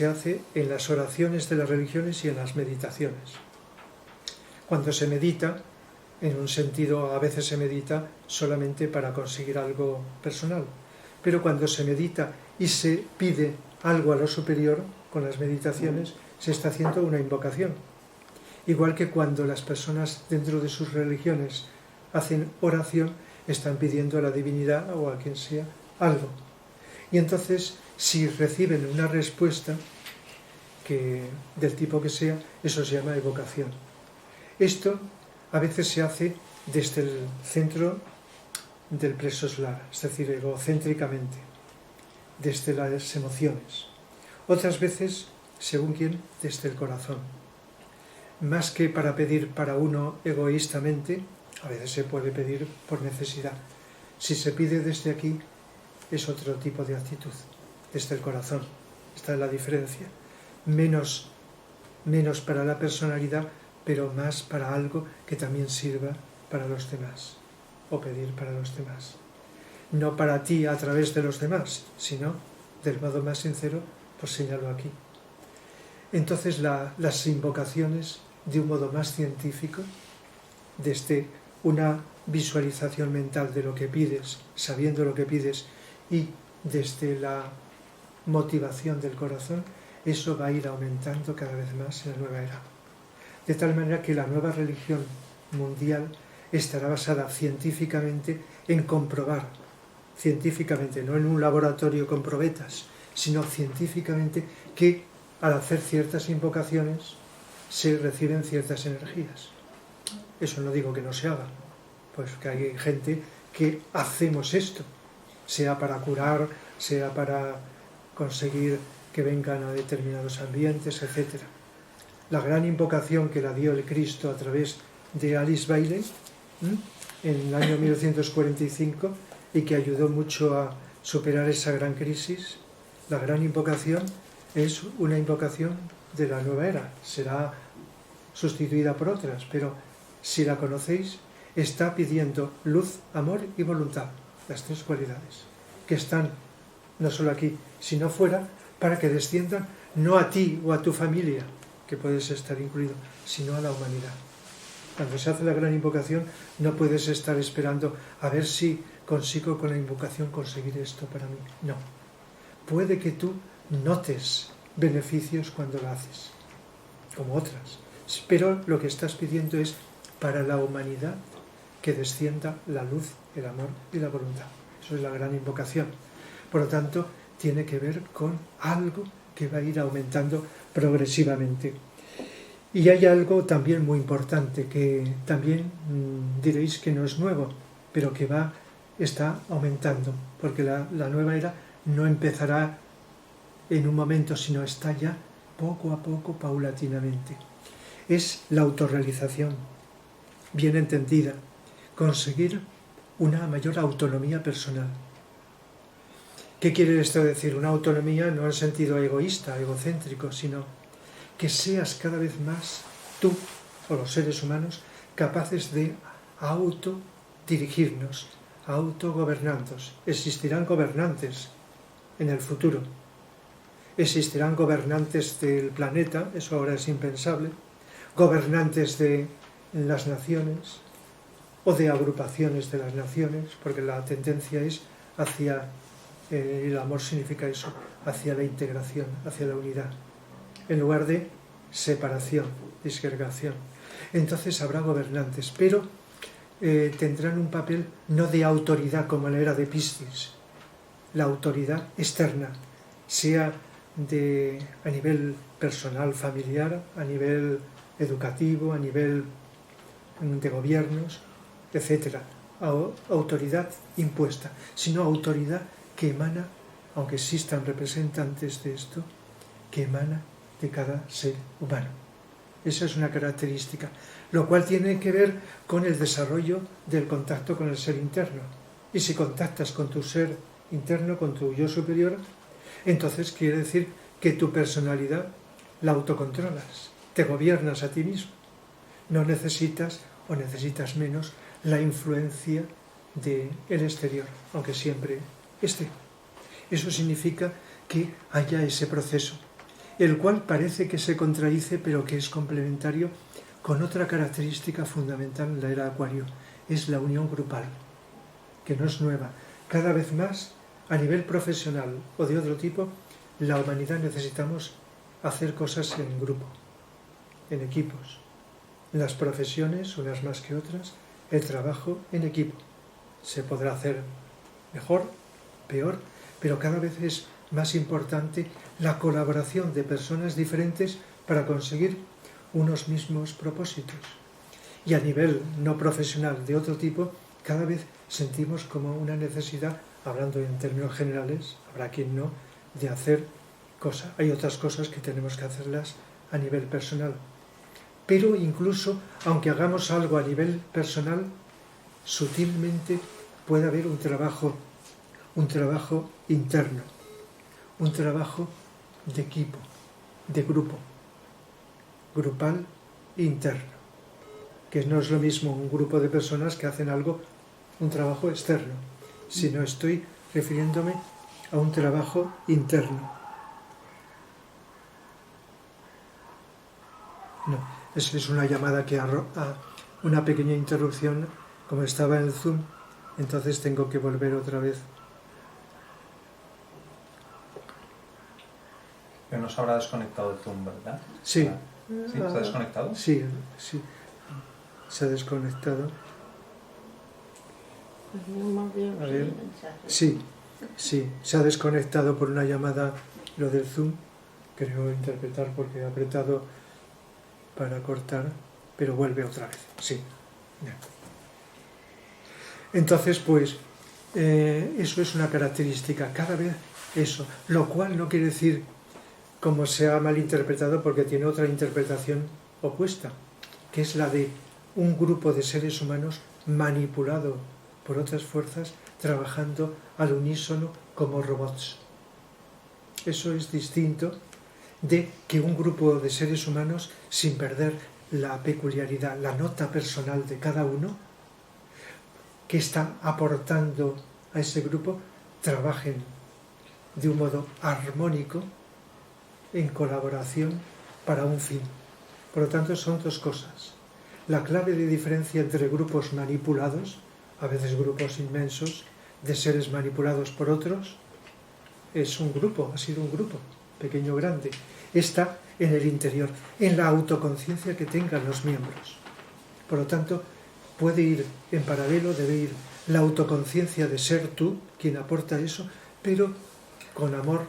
hace en las oraciones de las religiones y en las meditaciones. Cuando se medita, en un sentido, a veces se medita solamente para conseguir algo personal, pero cuando se medita y se pide algo a lo superior, con las meditaciones, se está haciendo una invocación. Igual que cuando las personas dentro de sus religiones hacen oración, están pidiendo a la divinidad o a quien sea algo. Y entonces, si reciben una respuesta del tipo que sea, eso se llama evocación. Esto a veces se hace desde el centro del plexo solar, es decir, egocéntricamente, desde las emociones. Otras veces, según quién, desde el corazón. Más que para pedir para uno egoístamente, a veces se puede pedir por necesidad. Si se pide desde aquí, es otro tipo de actitud, desde el corazón. Esta es la diferencia. Menos para la personalidad, pero más para algo que también sirva para los demás, o pedir para los demás. No para ti a través de los demás, sino del modo más sincero, pues señalo aquí. Entonces las invocaciones, de un modo más científico, desde una visualización mental de lo que pides, sabiendo lo que pides, y desde la motivación del corazón, eso va a ir aumentando cada vez más en la nueva era. De tal manera que la nueva religión mundial estará basada científicamente en comprobar, científicamente, no en un laboratorio con probetas, sino científicamente que al hacer ciertas invocaciones se reciben ciertas energías. Eso no digo que no se haga, pues que hay gente que hacemos esto, sea para curar, sea para conseguir que vengan a determinados ambientes, etc. La gran invocación que la dio el Cristo a través de Alice Bailey en el año 1945 y que ayudó mucho a superar esa gran crisis, la gran invocación es una invocación de la nueva era. Será sustituida por otras, pero si la conocéis, está pidiendo luz, amor y voluntad, las tres cualidades, que están no solo aquí, sino fuera, para que desciendan no a ti o a tu familia, que puedes estar incluido, sino a la humanidad. Cuando se hace la gran invocación no puedes estar esperando a ver si consigo con la invocación conseguir esto para mí. No. Puede que tú notes beneficios cuando lo haces, como otras. Pero lo que estás pidiendo es para la humanidad que descienda la luz, el amor y la voluntad. Eso es la gran invocación. Por lo tanto, tiene que ver con algo que va a ir aumentando progresivamente. Y hay algo también muy importante, que también diréis que no es nuevo, pero que está aumentando, porque la nueva era no empezará en un momento, sino está ya poco a poco, paulatinamente. Es la autorrealización, bien entendida, conseguir una mayor autonomía personal. ¿Qué quiere esto decir? Una autonomía no en sentido egoísta, egocéntrico, sino que seas cada vez más tú, o los seres humanos, capaces de autodirigirnos, autogobernarnos. Existirán gobernantes en el futuro. Existirán gobernantes del planeta, eso ahora es impensable, gobernantes de las naciones o de agrupaciones de las naciones, porque la tendencia es hacia, el amor significa eso, hacia la integración, hacia la unidad, en lugar de separación, disgregación. Entonces habrá gobernantes, pero tendrán un papel no de autoridad como en la era de Piscis, la autoridad externa, sea a nivel personal, familiar, a nivel educativo, a nivel de gobiernos, etc. Autoridad impuesta, sino autoridad que emana, aunque existan representantes de esto, que emana de cada ser humano. Esa es una característica, lo cual tiene que ver con el desarrollo del contacto con el ser interno. Y si contactas con tu ser interno, con tu yo superior, entonces quiere decir que tu personalidad la autocontrolas, te gobiernas a ti mismo. No necesitas, o necesitas menos, la influencia del exterior, aunque siempre esté. Eso significa que haya ese proceso, el cual parece que se contradice, pero que es complementario con otra característica fundamental en la era Acuario, es la unión grupal, que no es nueva. Cada vez más, a nivel profesional o de otro tipo, la humanidad necesitamos hacer cosas en grupo, en equipos. En las profesiones, unas más que otras, el trabajo en equipo. Se podrá hacer mejor, peor, pero cada vez es más importante la colaboración de personas diferentes para conseguir unos mismos propósitos. Y a nivel no profesional de otro tipo, cada vez sentimos como una necesidad, hablando en términos generales, habrá quien no, de hacer cosas. Hay otras cosas que tenemos que hacerlas a nivel personal. Pero incluso, aunque hagamos algo a nivel personal, sutilmente puede haber un trabajo interno, un trabajo de equipo, de grupo, grupal e interno, que no es lo mismo un grupo de personas que hacen algo, un trabajo externo, sino estoy refiriéndome a un trabajo interno. No, es una llamada que una pequeña interrupción, como estaba en el Zoom, entonces tengo que volver otra vez. Pero no se habrá desconectado el Zoom, ¿verdad? Sí. ¿Sí? ¿Se ha desconectado? Sí, se ha desconectado. A ver. Sí, se ha desconectado por una llamada lo del Zoom, creo interpretar porque he apretado para cortar, pero vuelve otra vez, sí. Entonces, pues, eso es una característica, cada vez eso, lo cual no quiere decir, como se ha malinterpretado, porque tiene otra interpretación opuesta, que es la de un grupo de seres humanos manipulado por otras fuerzas, trabajando al unísono como robots. Eso es distinto de que un grupo de seres humanos, sin perder la peculiaridad, la nota personal de cada uno, que está aportando a ese grupo, trabajen de un modo armónico, en colaboración, para un fin. Por lo tanto, son dos cosas. La clave de diferencia entre grupos manipulados, a veces grupos inmensos, de seres manipulados por otros, es un grupo, ha sido un grupo, pequeño o grande, está en el interior, en la autoconciencia que tengan los miembros. Por lo tanto, puede ir en paralelo, debe ir la autoconciencia de ser tú quien aporta eso, pero con amor,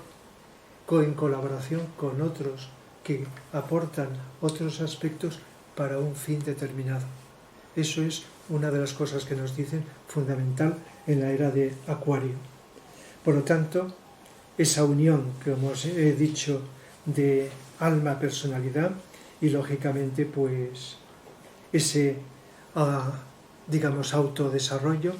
en colaboración con otros que aportan otros aspectos para un fin determinado. Eso es una de las cosas que nos dicen fundamental en la era de Acuario. Por lo tanto, esa unión, como os he dicho, de alma-personalidad y lógicamente pues ese, digamos, autodesarrollo.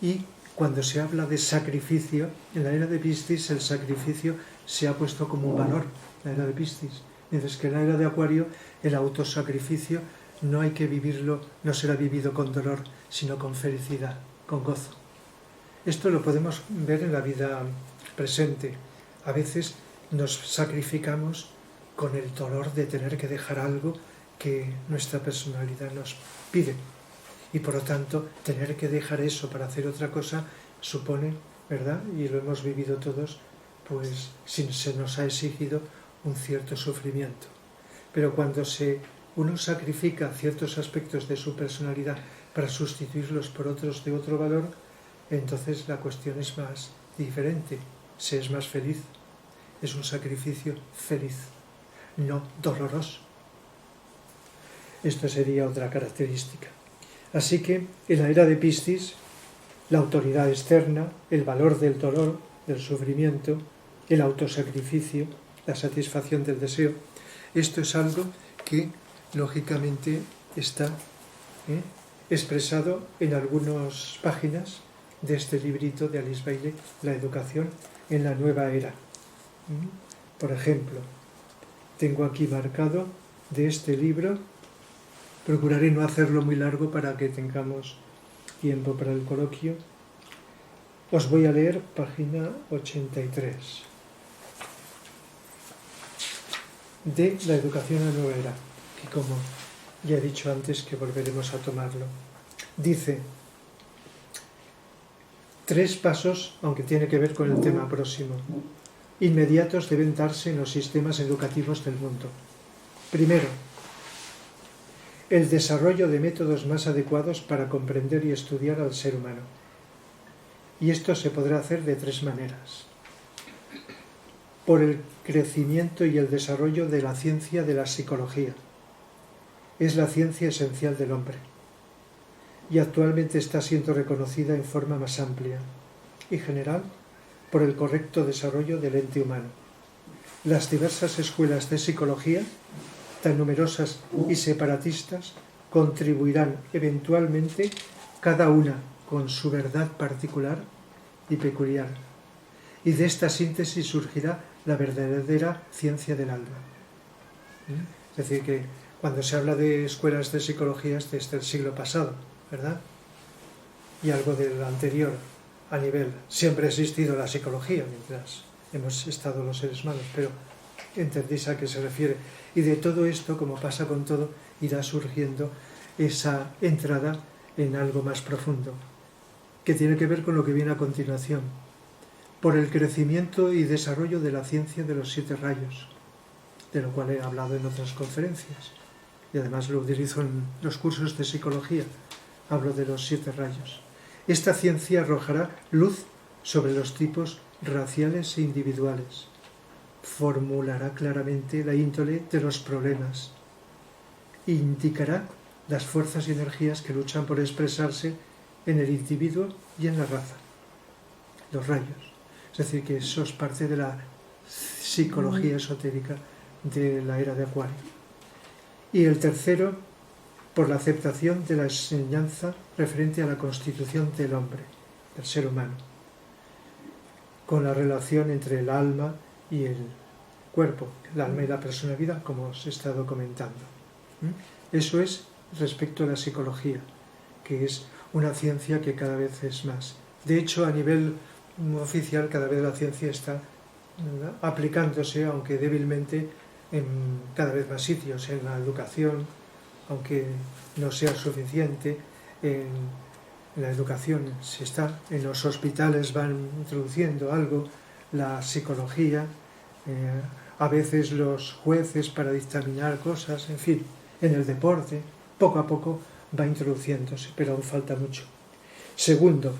Y cuando se habla de sacrificio, en la era de Piscis el sacrificio se ha puesto como un valor, la era de Piscis, mientras que en la era de Acuario el autosacrificio no hay que vivirlo, no será vivido con dolor, sino con felicidad, con gozo. Esto lo podemos ver en la vida presente. A veces nos sacrificamos con el dolor de tener que dejar algo que nuestra personalidad nos pide. Y por lo tanto, tener que dejar eso para hacer otra cosa supone, ¿verdad? Y lo hemos vivido todos, pues se nos ha exigido un cierto sufrimiento. Pero cuando uno sacrifica ciertos aspectos de su personalidad para sustituirlos por otros de otro valor, entonces la cuestión es más diferente, se es más feliz. Es un sacrificio feliz, no doloroso. Esto sería otra característica. Así que en la era de Piscis, la autoridad externa, el valor del dolor, del sufrimiento, el autosacrificio, la satisfacción del deseo, esto es algo que lógicamente está expresado en algunas páginas de este librito de Alice Bailey, La educación en la nueva era. Por ejemplo, tengo aquí marcado de este libro, procuraré no hacerlo muy largo para que tengamos tiempo para el coloquio. Os voy a leer página 83 de La educación en la nueva era, que como ya he dicho antes que volveremos a tomarlo. Dice, 3 pasos, aunque tiene que ver con el tema próximo, inmediatos deben darse en los sistemas educativos del mundo. Primero, el desarrollo de métodos más adecuados para comprender y estudiar al ser humano. Y esto se podrá hacer de 3 maneras. Por el crecimiento y el desarrollo de la ciencia de la psicología. Es la ciencia esencial del hombre. Y actualmente está siendo reconocida en forma más amplia y general por el correcto desarrollo del ente humano. Las diversas escuelas de psicología, tan numerosas y separatistas, contribuirán eventualmente, cada una con su verdad particular y peculiar. Y de esta síntesis surgirá la verdadera ciencia del alma. Es decir, que cuando se habla de escuelas de psicología es desde el siglo pasado, ¿verdad? Y algo del anterior a nivel. Siempre ha existido la psicología mientras hemos estado los seres humanos, pero entendéis a qué se refiere. Y de todo esto, como pasa con todo, irá surgiendo esa entrada en algo más profundo, que tiene que ver con lo que viene a continuación. Por el crecimiento y desarrollo de la ciencia de los 7 rayos, de lo cual he hablado en otras conferencias. Y además lo utilizo en los cursos de psicología. Hablo de los 7 rayos. Esta ciencia arrojará luz sobre los tipos raciales e individuales. Formulará claramente la índole de los problemas. Indicará las fuerzas y energías que luchan por expresarse en el individuo y en la raza. Los rayos. Es decir, que eso es parte de la psicología esotérica de la era de Acuario. Y el tercero, por la aceptación de la enseñanza referente a la constitución del hombre, del ser humano, con la relación entre el alma y el cuerpo, el alma y la personalidad, como os he estado comentando. Eso es respecto a la psicología, que es una ciencia que cada vez es más. De hecho, a nivel oficial, cada vez la ciencia está aplicándose, aunque débilmente, en cada vez más sitios, en la educación, aunque no sea suficiente, en la educación se está, en los hospitales van introduciendo algo, la psicología, a veces los jueces para dictaminar cosas, en fin, en el deporte, poco a poco va introduciéndose, pero aún falta mucho. Segundo,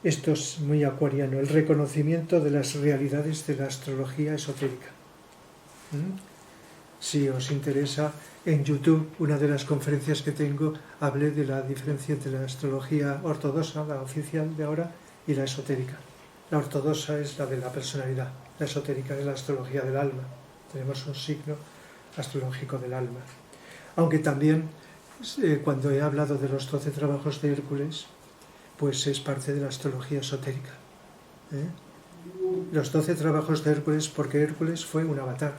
esto es muy acuariano, el reconocimiento de las realidades de la astrología esotérica. Si os interesa, en YouTube, una de las conferencias que tengo, hablé de la diferencia entre la astrología ortodoxa, la oficial de ahora, y la esotérica. La ortodoxa es la de la personalidad, la esotérica es la astrología del alma. Tenemos un signo astrológico del alma. Aunque también, cuando he hablado de los 12 trabajos de Hércules, pues es parte de la astrología esotérica. Los 12 trabajos de Hércules, porque Hércules fue un avatar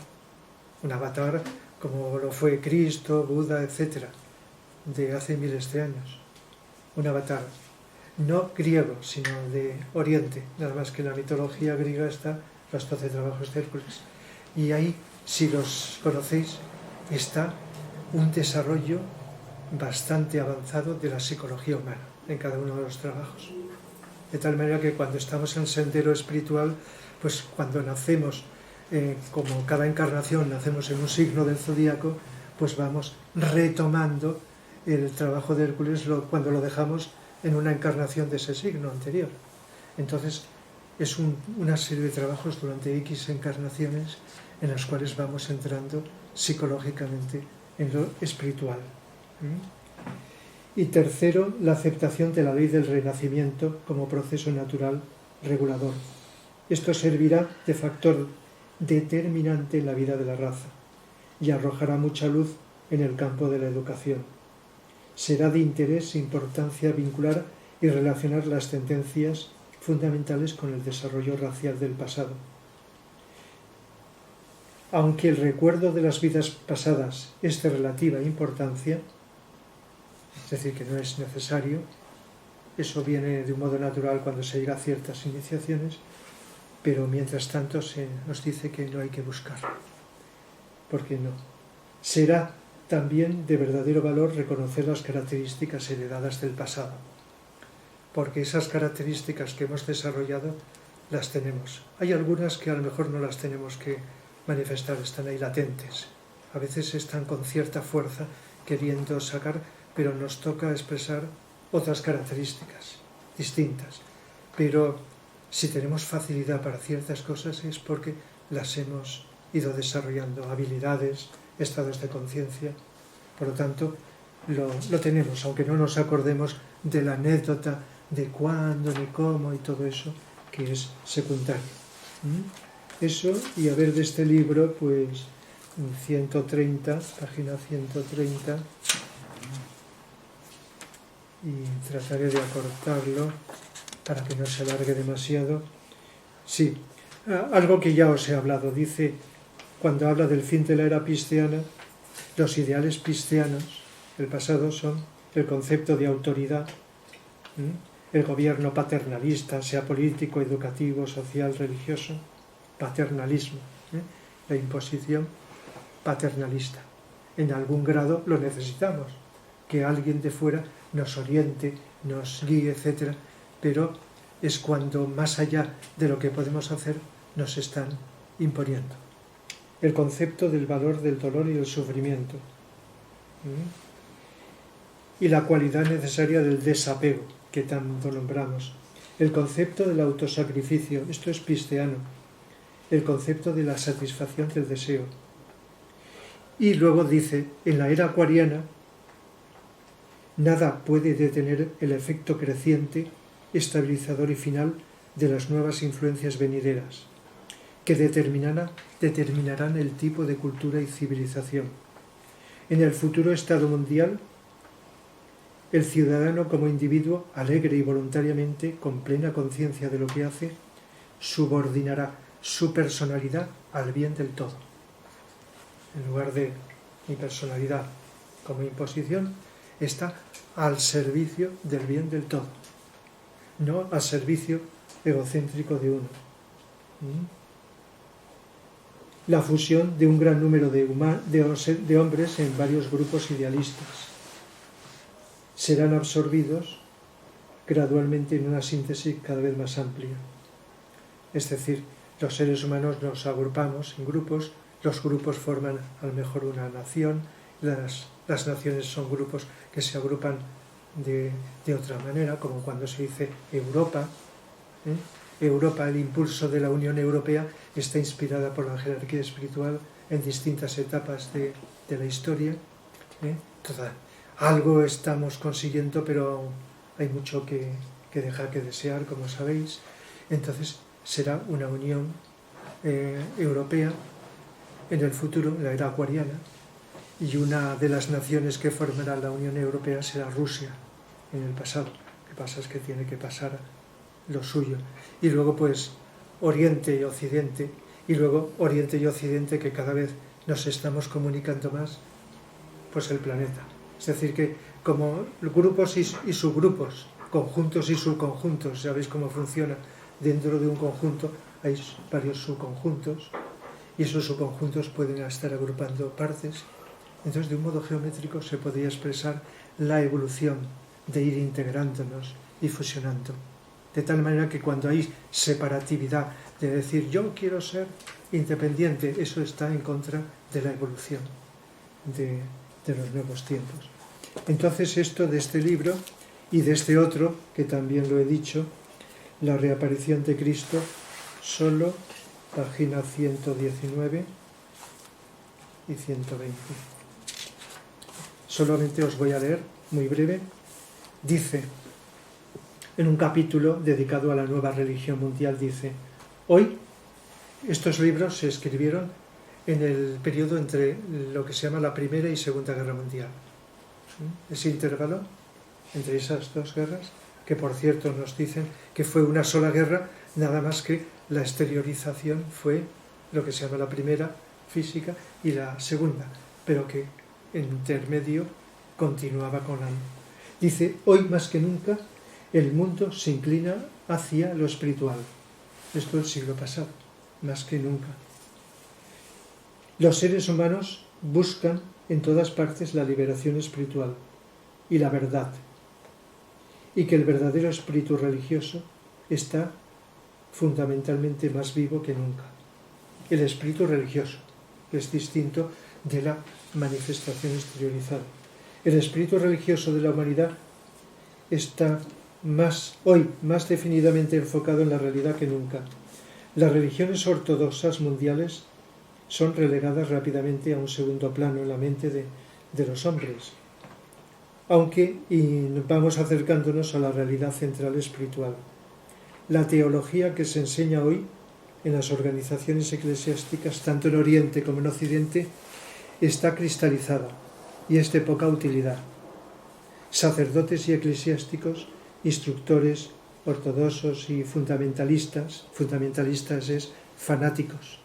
como lo fue Cristo, Buda, etc., de hace miles de años. Un avatar, no griego, sino de Oriente, nada más que en la mitología griega está los 12 trabajos de Hércules. Y ahí, si los conocéis, está un desarrollo bastante avanzado de la psicología humana en cada uno de los trabajos. De tal manera que cuando estamos en sendero espiritual, pues cuando nacemos, como cada encarnación nacemos en un signo del zodíaco, pues vamos retomando el trabajo de Hércules cuando lo dejamos en una encarnación de ese signo anterior. Entonces es una serie de trabajos durante X encarnaciones en las cuales vamos entrando psicológicamente en lo espiritual. Y tercero, la aceptación de la ley del renacimiento como proceso natural regulador. Esto servirá de factor determinante en la vida de la raza y arrojará mucha luz en el campo de la educación. Será de interés e importancia vincular y relacionar las tendencias fundamentales con el desarrollo racial del pasado. Aunque el recuerdo de las vidas pasadas es de relativa importancia, es decir, que no es necesario, eso viene de un modo natural cuando se llega a ciertas iniciaciones, pero mientras tanto se nos dice que no hay que buscar. ¿Por qué no? Será también de verdadero valor reconocer las características heredadas del pasado, porque esas características que hemos desarrollado las tenemos. Hay algunas que a lo mejor no las tenemos que manifestar, están ahí latentes. A veces están con cierta fuerza queriendo sacar, pero nos toca expresar otras características distintas. Pero si tenemos facilidad para ciertas cosas es porque las hemos ido desarrollando, habilidades, estados de conciencia. Por lo tanto, lo tenemos, aunque no nos acordemos de la anécdota de cuándo, ni cómo y todo eso, que es secundario. Eso, y a ver de este libro, pues 130, página 130, y trataré de acortarlo para que no se alargue demasiado. Sí, algo que ya os he hablado, dice, cuando habla del fin de la era pistiana, los ideales pistianos del pasado son el concepto de autoridad, el gobierno paternalista, sea político, educativo, social, religioso, paternalismo, la imposición paternalista. En algún grado lo necesitamos, que alguien de fuera nos oriente, nos guíe, etc., pero es cuando más allá de lo que podemos hacer nos están imponiendo. El concepto del valor del dolor y del sufrimiento. Y la cualidad necesaria del desapego, que tanto nombramos. El concepto del autosacrificio, esto es pistiano. El concepto de la satisfacción del deseo. Y luego dice, en la era acuariana, nada puede detener el efecto creciente, estabilizador y final de las nuevas influencias venideras, que determinarán el tipo de cultura y civilización. En el futuro Estado mundial, el ciudadano como individuo, alegre y voluntariamente, con plena conciencia de lo que hace, subordinará su personalidad al bien del todo. En lugar de mi personalidad como imposición, está al servicio del bien del todo, no al servicio egocéntrico de uno. la fusión de un gran número de hombres en varios grupos idealistas. Serán absorbidos gradualmente en una síntesis cada vez más amplia. Es decir, los seres humanos nos agrupamos en grupos, los grupos forman a lo mejor una nación, las naciones son grupos que se agrupan de otra manera, como cuando se dice Europa. Europa, el impulso de la Unión Europea, está inspirada por la jerarquía espiritual en distintas etapas de la historia. Algo estamos consiguiendo, pero hay mucho que dejar que desear, como sabéis. Entonces será una Unión Europea en el futuro, en la era acuariana, y una de las naciones que formará la Unión Europea será Rusia en el pasado. Lo que pasa es que tiene que pasar lo suyo. Y luego pues Oriente y Occidente, y luego Oriente y Occidente, que cada vez nos estamos comunicando más, pues el planeta. Es decir, que como grupos y subgrupos, conjuntos y subconjuntos, sabéis cómo funciona. Dentro de un conjunto hay varios subconjuntos, y esos subconjuntos pueden estar agrupando partes. Entonces, de un modo geométrico se podría expresar la evolución de ir integrándonos y fusionando. De tal manera que cuando hay separatividad, de decir yo quiero ser independiente, eso está en contra de la evolución de los nuevos tiempos. Entonces, esto de este libro y de este otro, que también lo he dicho, La reaparición de Cristo, solo página 119 y 120. Solamente os voy a leer, muy breve. Dice, en un capítulo dedicado a la nueva religión mundial, dice: hoy estos libros se escribieron en el periodo entre lo que se llama la Primera y Segunda Guerra Mundial. Ese intervalo entre esas dos guerras, que por cierto nos dicen que fue una sola guerra, nada más que la exteriorización fue lo que se llama la primera, física, y la segunda, pero que en intermedio continuaba con la... Dice, hoy más que nunca el mundo se inclina hacia lo espiritual. Esto es el siglo pasado, más que nunca. Los seres humanos buscan en todas partes la liberación espiritual y la verdad, y que el verdadero espíritu religioso está fundamentalmente más vivo que nunca. El espíritu religioso es distinto de la manifestación exteriorizada. El espíritu religioso de la humanidad está hoy más definidamente enfocado en la realidad que nunca. Las religiones ortodoxas mundiales son relegadas rápidamente a un segundo plano en la mente de los hombres, aunque vamos acercándonos a la realidad central espiritual. La teología que se enseña hoy en las organizaciones eclesiásticas, tanto en Oriente como en Occidente, está cristalizada y es de poca utilidad. Sacerdotes y eclesiásticos, instructores ortodoxos y fundamentalistas es fanáticos,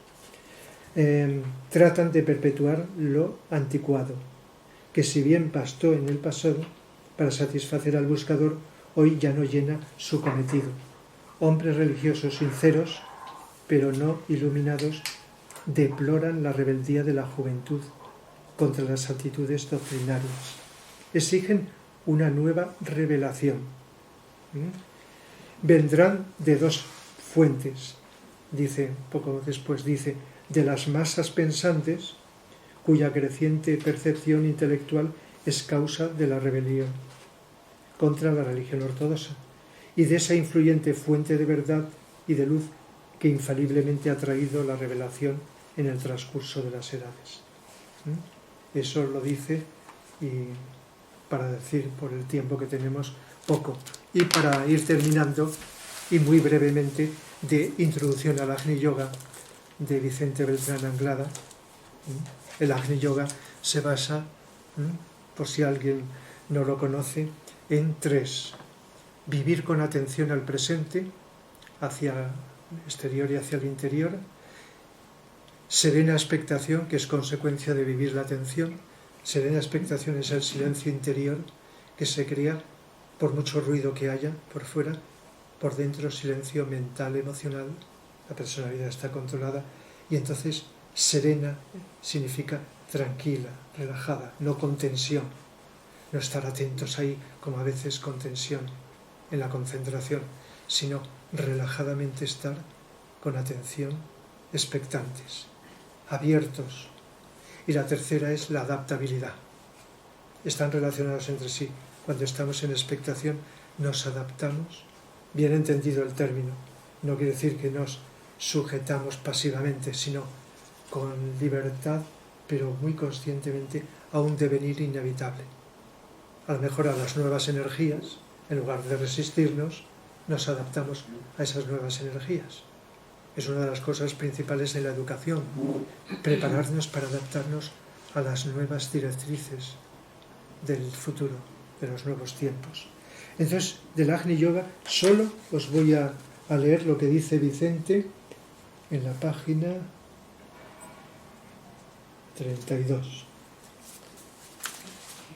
tratan de perpetuar lo anticuado, que si bien bastó en el pasado para satisfacer al buscador, hoy ya no llena su cometido. Hombres religiosos sinceros, pero no iluminados, deploran la rebeldía de la juventud contra las actitudes doctrinarias. Exigen una nueva revelación. Vendrán de dos fuentes, dice, poco después dice, de las masas pensantes, cuya creciente percepción intelectual es causa de la rebelión contra la religión ortodoxa, y de esa influyente fuente de verdad y de luz que infaliblemente ha traído la revelación en el transcurso de las edades. Eso lo dice, y para decir por el tiempo que tenemos poco, y para ir terminando, y muy brevemente, de Introducción al Agni Yoga de Vicente Beltrán Anglada. El Agni Yoga se basa, por si alguien no lo conoce, en 3. Vivir con atención al presente, hacia el exterior y hacia el interior. Serena expectación, que es consecuencia de vivir la atención. Serena expectación es el silencio interior que se crea por mucho ruido que haya por fuera. Por dentro, silencio mental, emocional. La personalidad está controlada y entonces Serena significa tranquila, relajada, no con tensión. No estar atentos ahí como a veces con tensión en la concentración, sino relajadamente estar con atención, expectantes, abiertos. Y la tercera es la adaptabilidad. Están relacionados entre sí. Cuando estamos en expectación nos adaptamos, bien entendido el término. No quiere decir que nos sujetamos pasivamente, sino con libertad, pero muy conscientemente, a un devenir inevitable. A lo mejor a las nuevas energías, en lugar de resistirnos, nos adaptamos a esas nuevas energías. Es una de las cosas principales de la educación, prepararnos para adaptarnos a las nuevas directrices del futuro, de los nuevos tiempos. Entonces, del Agni Yoga solo os voy a leer lo que dice Vicente en la página 32.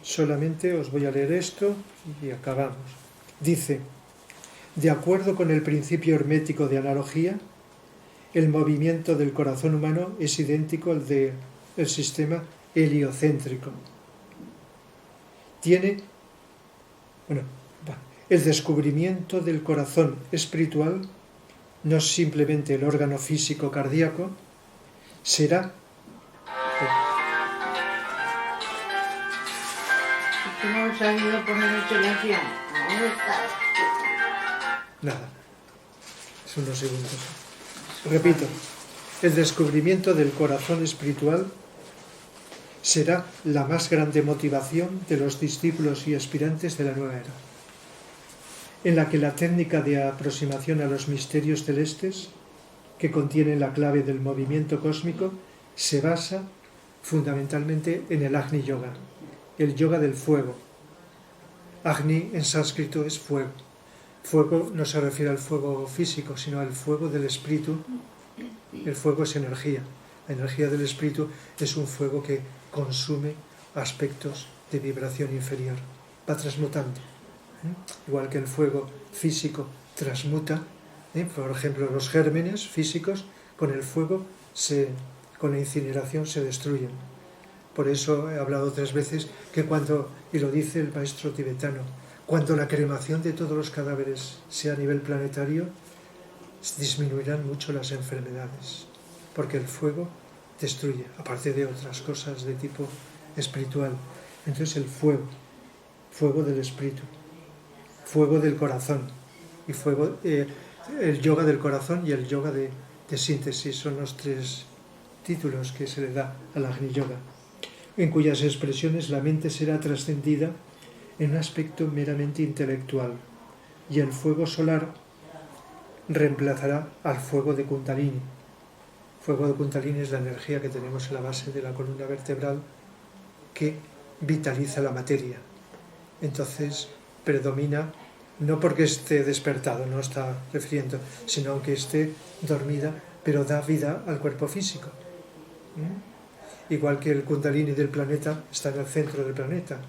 Solamente os voy a leer esto y acabamos. Dice: de acuerdo con el principio hermético de analogía, el movimiento del corazón humano es idéntico al del sistema heliocéntrico. El descubrimiento del corazón espiritual no es simplemente el órgano físico cardíaco, será ¿Cómo he sabido poner en silencio? Nada, es unos segundos. Repito, el descubrimiento del corazón espiritual será la más grande motivación de los discípulos y aspirantes de la nueva era, en la que la técnica de aproximación a los misterios celestes, que contiene la clave del movimiento cósmico, se basa fundamentalmente en el Agni Yoga, el yoga del fuego. Agni en sánscrito es fuego. Fuego no se refiere al fuego físico, sino al fuego del espíritu. El fuego es energía. La energía del espíritu es un fuego que consume aspectos de vibración inferior. Va transmutando. Igual que el fuego físico transmuta, por ejemplo, los gérmenes físicos, con el fuego, con la incineración se destruyen. Por eso he hablado 3 veces que cuando, y lo dice el maestro tibetano, cuando la cremación de todos los cadáveres sea a nivel planetario, disminuirán mucho las enfermedades, porque el fuego destruye, aparte de otras cosas de tipo espiritual. Entonces el fuego del espíritu, fuego del corazón, y fuego, el yoga del corazón y el yoga de síntesis son los 3 títulos que se le da al Agni Yoga, en cuyas expresiones la mente será trascendida en un aspecto meramente intelectual, y el fuego solar reemplazará al fuego de Kundalini. El fuego de Kundalini es la energía que tenemos en la base de la columna vertebral que vitaliza la materia. Entonces predomina, no porque esté despertado, no está refiriendo, sino aunque esté dormida, pero da vida al cuerpo físico. Igual que el Kundalini del planeta está en el centro del planeta.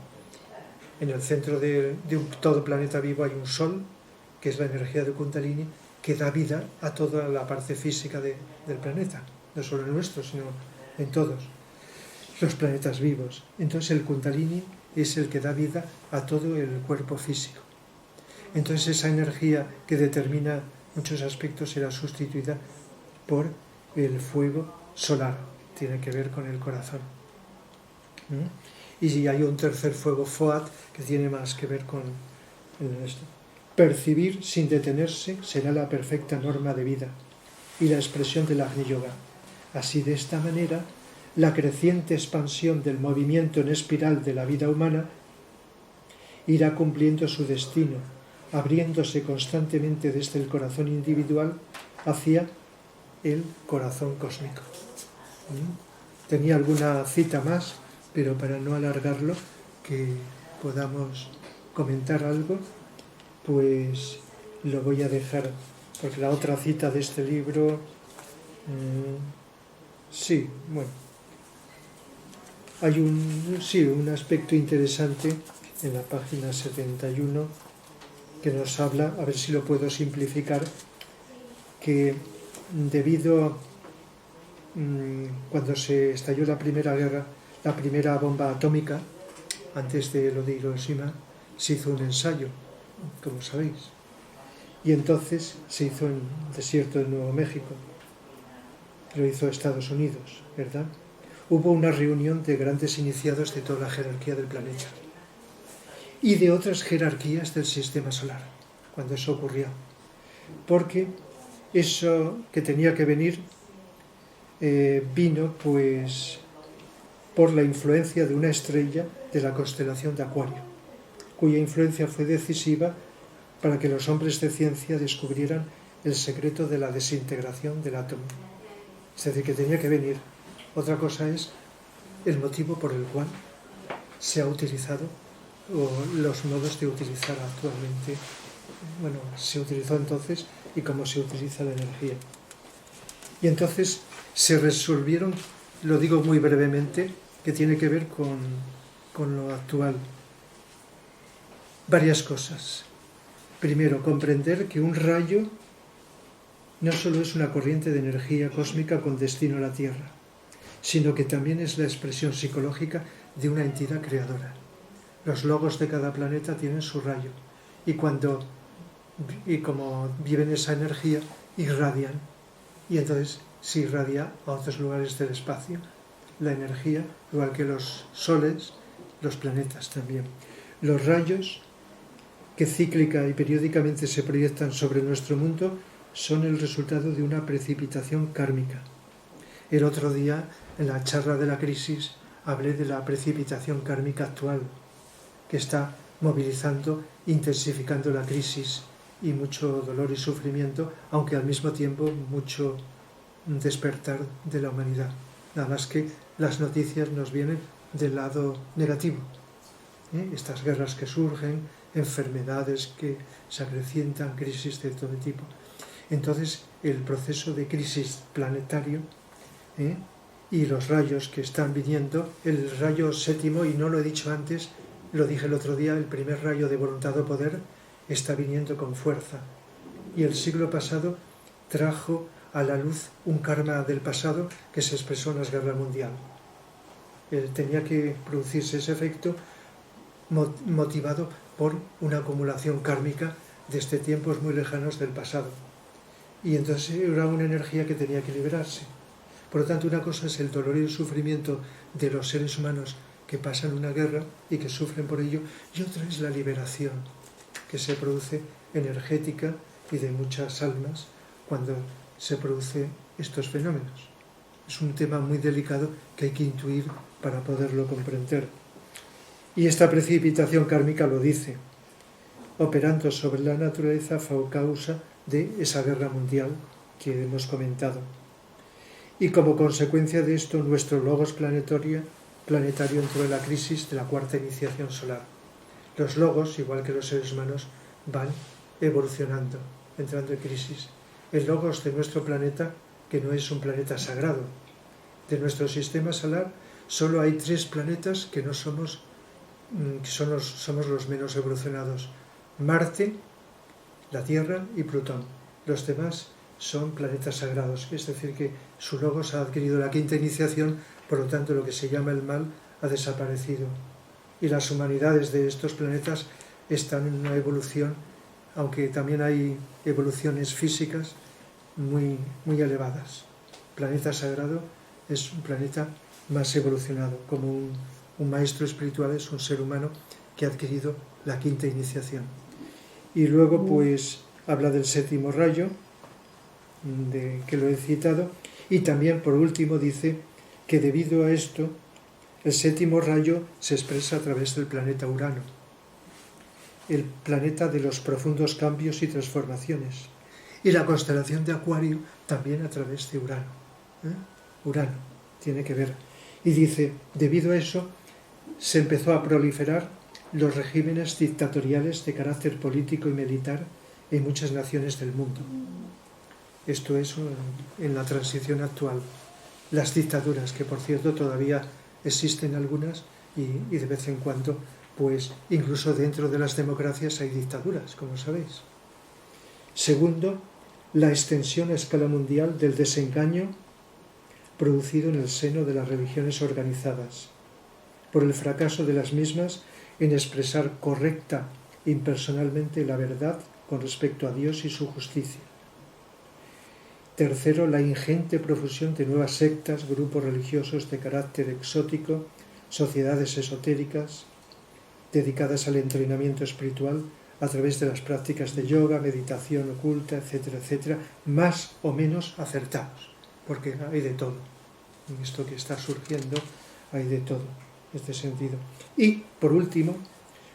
En el centro de todo planeta vivo hay un sol, que es la energía de Kundalini, que da vida a toda la parte física del planeta, no solo el nuestro, sino en todos los planetas vivos. Entonces el Kundalini es el que da vida a todo el cuerpo físico. Entonces esa energía que determina muchos aspectos será sustituida por el fuego solar, tiene que ver con el corazón. Y hay un tercer fuego, Foat, que tiene más que ver con esto. Percibir sin detenerse será la perfecta norma de vida y la expresión del Agni Yoga. Así, de esta manera, la creciente expansión del movimiento en espiral de la vida humana irá cumpliendo su destino, abriéndose constantemente desde el corazón individual hacia el corazón cósmico. Tenía alguna cita más, pero para no alargarlo, que podamos comentar algo, pues lo voy a dejar, porque la otra cita de este libro, hay un aspecto interesante en la página 71 que nos habla, a ver si lo puedo simplificar, que debido cuando se estalló la primera guerra, la primera bomba atómica, antes de lo de Hiroshima, se hizo un ensayo, como sabéis. Y entonces se hizo en el desierto de Nuevo México. Lo hizo Estados Unidos, ¿verdad? Hubo una reunión de grandes iniciados de toda la jerarquía del planeta y de otras jerarquías del sistema solar, cuando eso ocurrió. Porque eso que tenía que venir vino pues por la influencia de una estrella de la constelación de Acuario, cuya influencia fue decisiva para que los hombres de ciencia descubrieran el secreto de la desintegración del átomo. Es decir, que tenía que venir. Otra cosa es el motivo por el cual se ha utilizado o los modos de utilizar actualmente. Bueno, se utilizó entonces y cómo se utiliza la energía. Y entonces se resolvieron, lo digo muy brevemente, que tiene que ver con lo actual. Varias cosas. Primero, comprender que un rayo no solo es una corriente de energía cósmica con destino a la Tierra, sino que también es la expresión psicológica de una entidad creadora. Los logos de cada planeta tienen su rayo y como viven esa energía, irradian. Y entonces se irradia a otros lugares del espacio la energía, igual que los soles, los planetas también. Los rayos que cíclica y periódicamente se proyectan sobre nuestro mundo son el resultado de una precipitación kármica. El otro día, en la charla de la crisis, hablé de la precipitación kármica actual, que está movilizando, intensificando la crisis y mucho dolor y sufrimiento, aunque al mismo tiempo mucho despertar de la humanidad. Nada más que las noticias nos vienen del lado negativo. Estas guerras que surgen, enfermedades que se acrecientan, crisis de todo tipo. Entonces, el proceso de crisis planetario y los rayos que están viniendo, el rayo séptimo, y no lo he dicho antes, lo dije el otro día, el primer rayo de voluntad o poder está viniendo con fuerza. Y el siglo pasado trajo a la luz un karma del pasado que se expresó en la Guerra Mundial. Tenía que producirse ese efecto motivado por una acumulación kármica desde tiempos muy lejanos del pasado. Y entonces era una energía que tenía que liberarse. Por lo tanto, una cosa es el dolor y el sufrimiento de los seres humanos que pasan una guerra y que sufren por ello, y otra es la liberación que se produce energética y de muchas almas cuando se producen estos fenómenos. Es un tema muy delicado que hay que intuir para poderlo comprender. Y esta precipitación kármica lo dice, operando sobre la naturaleza fue causa de esa guerra mundial que hemos comentado. Y como consecuencia de esto, nuestro logos planetario entró en la crisis de la cuarta iniciación solar. Los logos, igual que los seres humanos, van evolucionando, entrando en crisis. El logos de nuestro planeta, que no es un planeta sagrado, de nuestro sistema solar, solo hay 3 planetas que no somos los menos evolucionados: Marte, la Tierra y Plutón. Los demás son planetas sagrados, es decir, que su logos ha adquirido la quinta iniciación, por lo tanto lo que se llama el mal ha desaparecido. Y las humanidades de estos planetas están en una evolución, aunque también hay evoluciones físicas muy, muy elevadas. El planeta sagrado es un planeta más evolucionado, como un maestro espiritual es un ser humano que ha adquirido la quinta iniciación. Y luego pues habla del séptimo rayo, que lo he citado, y también por último dice que debido a esto el séptimo rayo se expresa a través del planeta Urano, el planeta de los profundos cambios y transformaciones, y la constelación de Acuario también a través de Urano. Urano tiene que ver. Y dice, debido a eso se empezó a proliferar los regímenes dictatoriales de carácter político y militar en muchas naciones del mundo. Esto es en la transición actual. Las dictaduras, que por cierto todavía existen algunas y de vez en cuando, pues incluso dentro de las democracias hay dictaduras, como sabéis. Segundo, la extensión a escala mundial del desengaño producido en el seno de las religiones organizadas, por el fracaso de las mismas en expresar correcta e impersonalmente la verdad con respecto a Dios y su justicia. Tercero, la ingente profusión de nuevas sectas, grupos religiosos de carácter exótico, sociedades esotéricas dedicadas al entrenamiento espiritual a través de las prácticas de yoga, meditación oculta, etcétera, etcétera, más o menos acertados, porque hay de todo. En esto que está surgiendo hay de todo, en este sentido. Y, por último,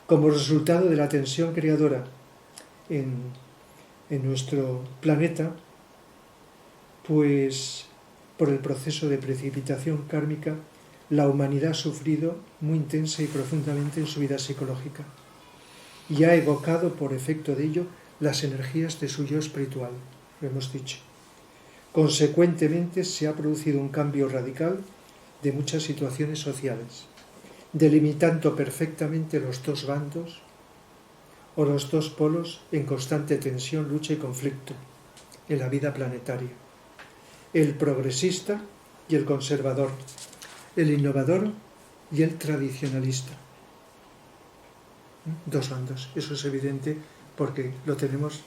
como resultado de la tensión creadora en nuestro planeta, pues por el proceso de precipitación kármica, la humanidad ha sufrido muy intensa y profundamente en su vida psicológica y ha evocado por efecto de ello las energías de su yo espiritual, lo hemos dicho. Consecuentemente se ha producido un cambio radical de muchas situaciones sociales, delimitando perfectamente los dos bandos o los dos polos en constante tensión, lucha y conflicto en la vida planetaria. El progresista y el conservador, el innovador y el tradicionalista. Dos bandos, eso es evidente porque lo tenemos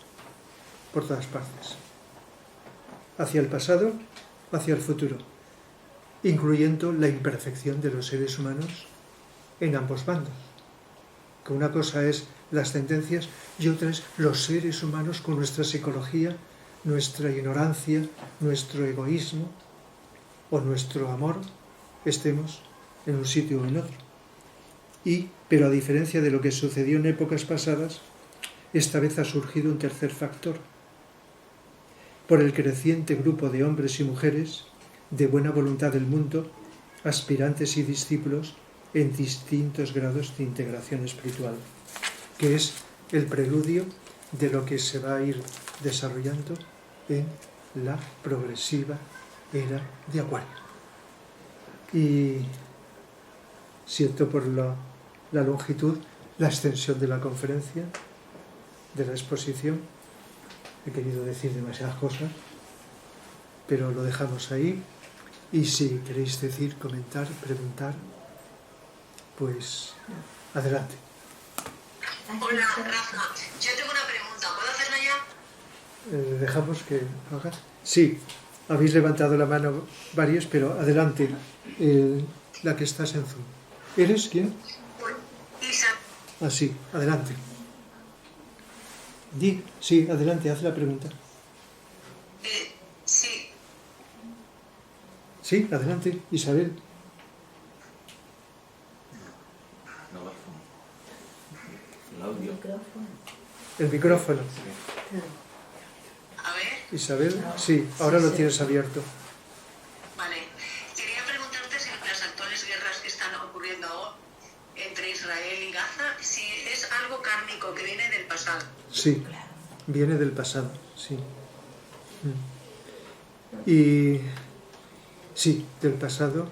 por todas partes. Hacia el pasado, hacia el futuro, incluyendo la imperfección de los seres humanos en ambos bandos. Que una cosa es las tendencias y otra es los seres humanos con nuestra psicología, nuestra ignorancia, nuestro egoísmo o nuestro amor, estemos en un sitio o en otro. Pero a diferencia de lo que sucedió en épocas pasadas, esta vez ha surgido un tercer factor. Por el creciente grupo de hombres y mujeres de buena voluntad del mundo, aspirantes y discípulos en distintos grados de integración espiritual, que es el preludio de lo que se va a ir desarrollando en la progresiva era de Acuario. Y siento por la longitud, la extensión de la conferencia, de la exposición. He querido decir demasiadas cosas, pero lo dejamos ahí. Y si queréis decir, comentar, preguntar, pues adelante. Hola, Rafa. Yo tengo una pregunta. ¿Puedo hacerla ya? Dejamos que hagas. Sí, habéis levantado la mano varios, pero adelante, la que estás en Zoom. ¿Eres quién? Isa. Ah, sí, adelante. Sí, adelante, haz la pregunta. Sí. Sí, adelante, Isabel. El micrófono. A ver. Isabel, sí, ahora lo tienes abierto. Vale. Quería preguntarte si las actuales guerras que están ocurriendo ahora entre Israel y Gaza, si es algo kármico que viene del pasado. Sí, viene del pasado, sí. Y sí, del pasado.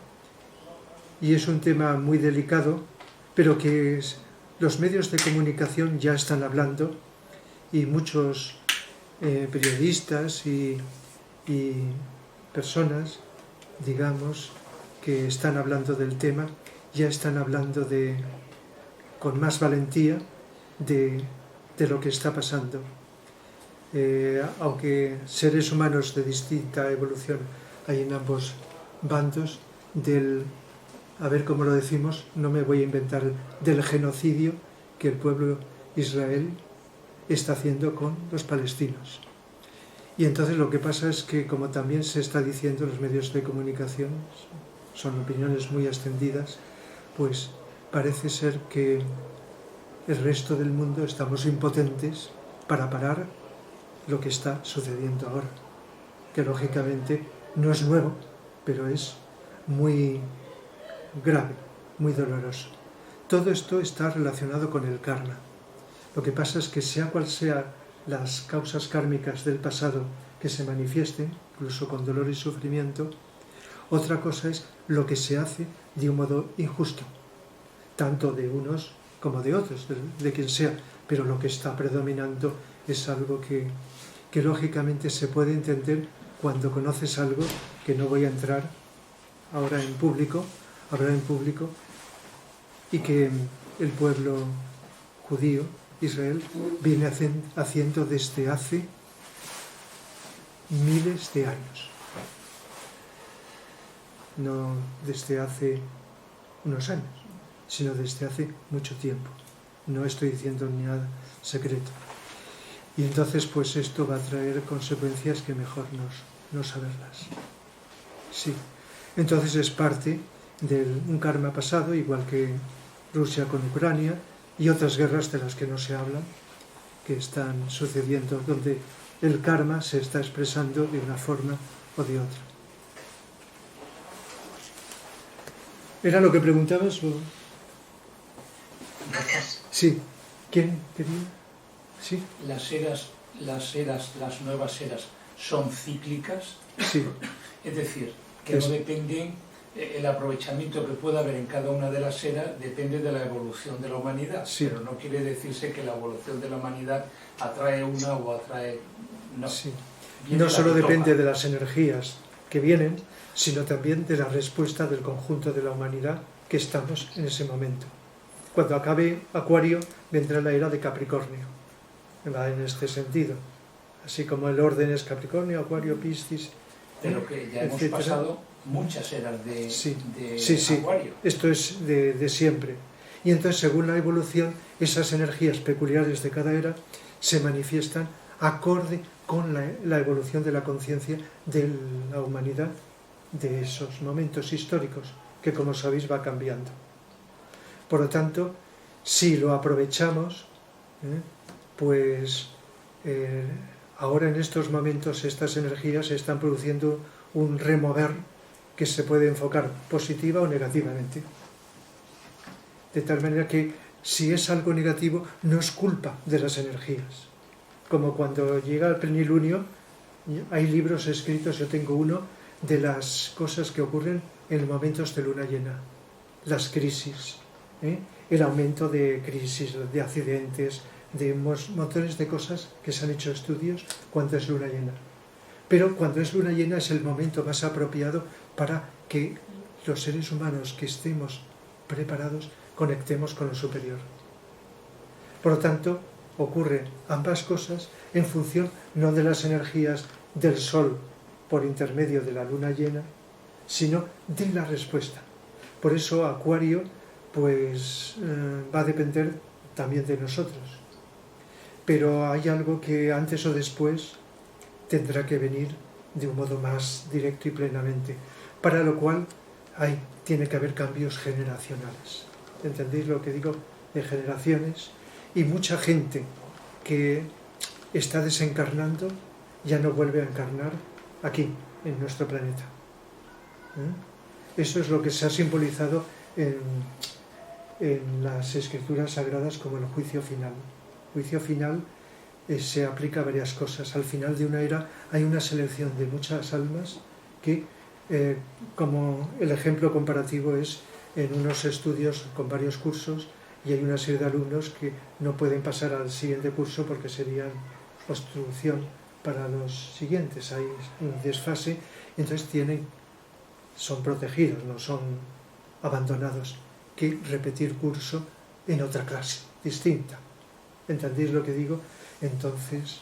Y es un tema muy delicado, pero que los medios de comunicación ya están hablando y muchos periodistas y personas, digamos, que están hablando del tema, ya están hablando con más valentía de lo que está pasando. Aunque seres humanos de distinta evolución hay en ambos bandos, a ver cómo lo decimos, no me voy a inventar, del genocidio que el pueblo Israel está haciendo con los palestinos. Y entonces lo que pasa es que, como también se está diciendo en los medios de comunicación, son opiniones muy extendidas, pues parece ser que el resto del mundo estamos impotentes para parar lo que está sucediendo ahora, que lógicamente no es nuevo, pero es muy grave, muy doloroso. Todo esto está relacionado con el karma. Lo que pasa es que sea cual sea las causas kármicas del pasado que se manifiesten, incluso con dolor y sufrimiento, otra cosa es lo que se hace de un modo injusto, tanto de unos como de otros, de quien sea, pero lo que está predominando es algo que lógicamente se puede entender cuando conoces algo, que no voy a entrar ahora en público, hablar en público, y que el pueblo judío, Israel, viene haciendo desde hace miles de años. No desde hace unos años, sino desde hace mucho tiempo. No estoy diciendo ni nada secreto. Y entonces pues esto va a traer consecuencias que mejor no saberlas. Sí. Entonces es parte de un karma pasado, igual que Rusia con Ucrania y otras guerras de las que no se habla, que están sucediendo, donde el karma se está expresando de una forma o de otra. ¿Era lo que preguntabas? O... Gracias. Sí. ¿Quién quería? Sí. Las nuevas eras son cíclicas, Sí. es decir, que no dependen, el aprovechamiento que pueda haber en cada una de las eras depende de la evolución de la humanidad, Sí. pero no quiere decirse que la evolución de la humanidad atrae una o atrae... No, Sí. Viene No la solo que depende toca. de las energías que vienen, sino también de la respuesta del conjunto de la humanidad que estamos en ese momento. Cuando acabe Acuario, vendrá la era de Capricornio. Va en este sentido. Así como el orden es Capricornio, Acuario, Piscis, Pero que ya hemos etcétera. pasado muchas eras de Sí. Acuario. Esto es de siempre. Y entonces, según la evolución, esas energías peculiares de cada era se manifiestan acorde con la evolución de la conciencia de la humanidad de esos momentos históricos, que como sabéis va cambiando. Por lo tanto, si lo aprovechamos, pues ahora en estos momentos estas energías están produciendo un remover que se puede enfocar positiva o negativamente. De tal manera que si es algo negativo no es culpa de las energías. Como cuando llega el plenilunio, hay libros escritos, yo tengo uno, de las cosas que ocurren en momentos de luna llena, las crisis, el aumento de crisis, de accidentes, de montones de cosas que se han hecho estudios cuando es luna llena. Pero cuando es luna llena es el momento más apropiado para que los seres humanos que estemos preparados conectemos con lo superior. Por lo tanto, ocurren ambas cosas en función no de las energías del Sol por intermedio de la luna llena, sino de la respuesta. Por eso Acuario pues va a depender también de nosotros. Pero hay algo que antes o después tendrá que venir de un modo más directo y plenamente, para lo cual tiene que haber cambios generacionales. ¿Entendéis lo que digo? De generaciones, y mucha gente que está desencarnando ya no vuelve a encarnar aquí, en nuestro planeta. Eso es lo que se ha simbolizado en las escrituras sagradas como el juicio final. El juicio final se aplica a varias cosas. Al final de una era hay una selección de muchas almas que, como el ejemplo comparativo es en unos estudios con varios cursos, y hay una serie de alumnos que no pueden pasar al siguiente curso porque serían obstrucción para los siguientes. Hay un desfase, entonces son protegidos, no son abandonados, que repetir curso en otra clase distinta. ¿Entendéis lo que digo? Entonces,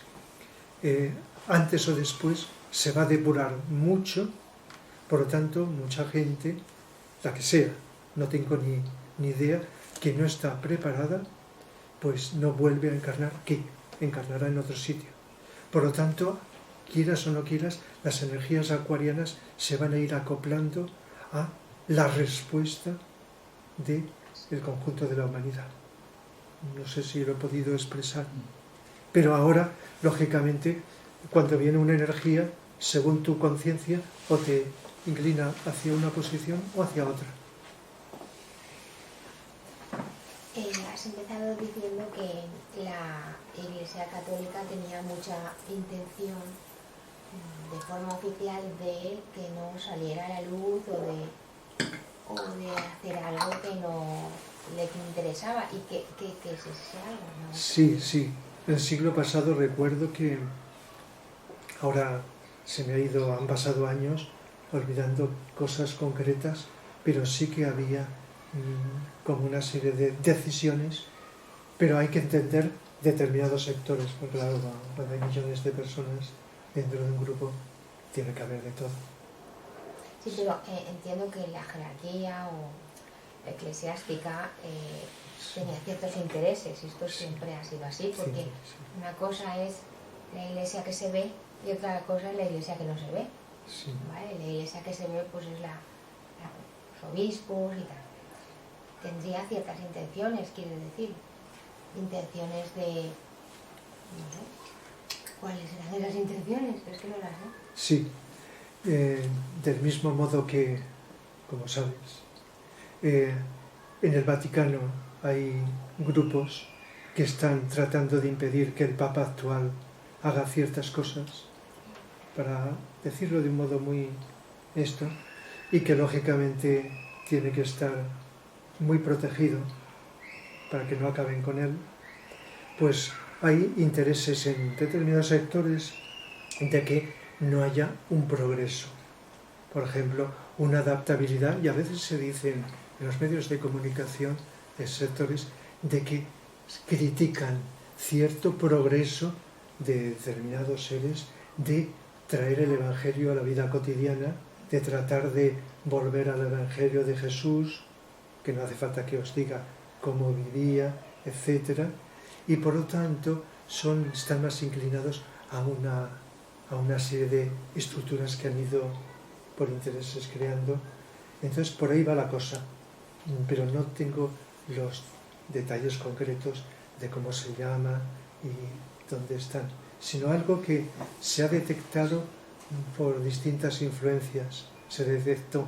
antes o después se va a depurar mucho, por lo tanto, mucha gente, la que sea, no tengo ni idea, que no está preparada, pues no vuelve a encarnar aquí, encarnará en otro sitio. Por lo tanto, quieras o no quieras, las energías acuarianas se van a ir acoplando a la respuesta del conjunto de la humanidad. No sé si lo he podido expresar. Pero ahora, lógicamente, cuando viene una energía, según tu conciencia, o te inclina hacia una posición o hacia otra. Has empezado diciendo que la Iglesia Católica tenía mucha intención de forma oficial de que no saliera a la luz o de hacer algo que no le interesaba. ¿Y qué es ese algo, no? Sí. El siglo pasado recuerdo que, ahora se me ha ido, han pasado años, olvidando cosas concretas, pero sí que había como una serie de decisiones, pero hay que entender determinados sectores, porque claro, cuando hay millones de personas dentro de un grupo, tiene que haber de todo. Sí, pero entiendo que la jerarquía o la eclesiástica tenía ciertos intereses, y esto siempre ha sido así, porque Sí. una cosa es la iglesia que se ve y otra cosa es la iglesia que no se ve. Sí. ¿Vale? La iglesia que se ve pues es los obispos y tal. Tendría ciertas intenciones, quiere decir, intenciones de... no sé, ¿cuáles eran esas intenciones? Es que no las sé. Sí, del mismo modo que, como sabes, en el Vaticano hay grupos que están tratando de impedir que el Papa actual haga ciertas cosas, para decirlo de un modo muy y que lógicamente tiene que estar muy protegido para que no acaben con él, pues hay intereses en determinados sectores de que no haya un progreso. Por ejemplo, una adaptabilidad, y a veces se dice en los medios de comunicación de sectores de que critican cierto progreso de determinados seres de traer el Evangelio a la vida cotidiana, de tratar de volver al Evangelio de Jesús, que no hace falta que os diga cómo vivía, etc. Y por lo tanto están más inclinados a una serie de estructuras que han ido por intereses creando. Entonces por ahí va la cosa, pero no tengo los detalles concretos de cómo se llama y dónde están, sino algo que se ha detectado por distintas influencias. Se detectó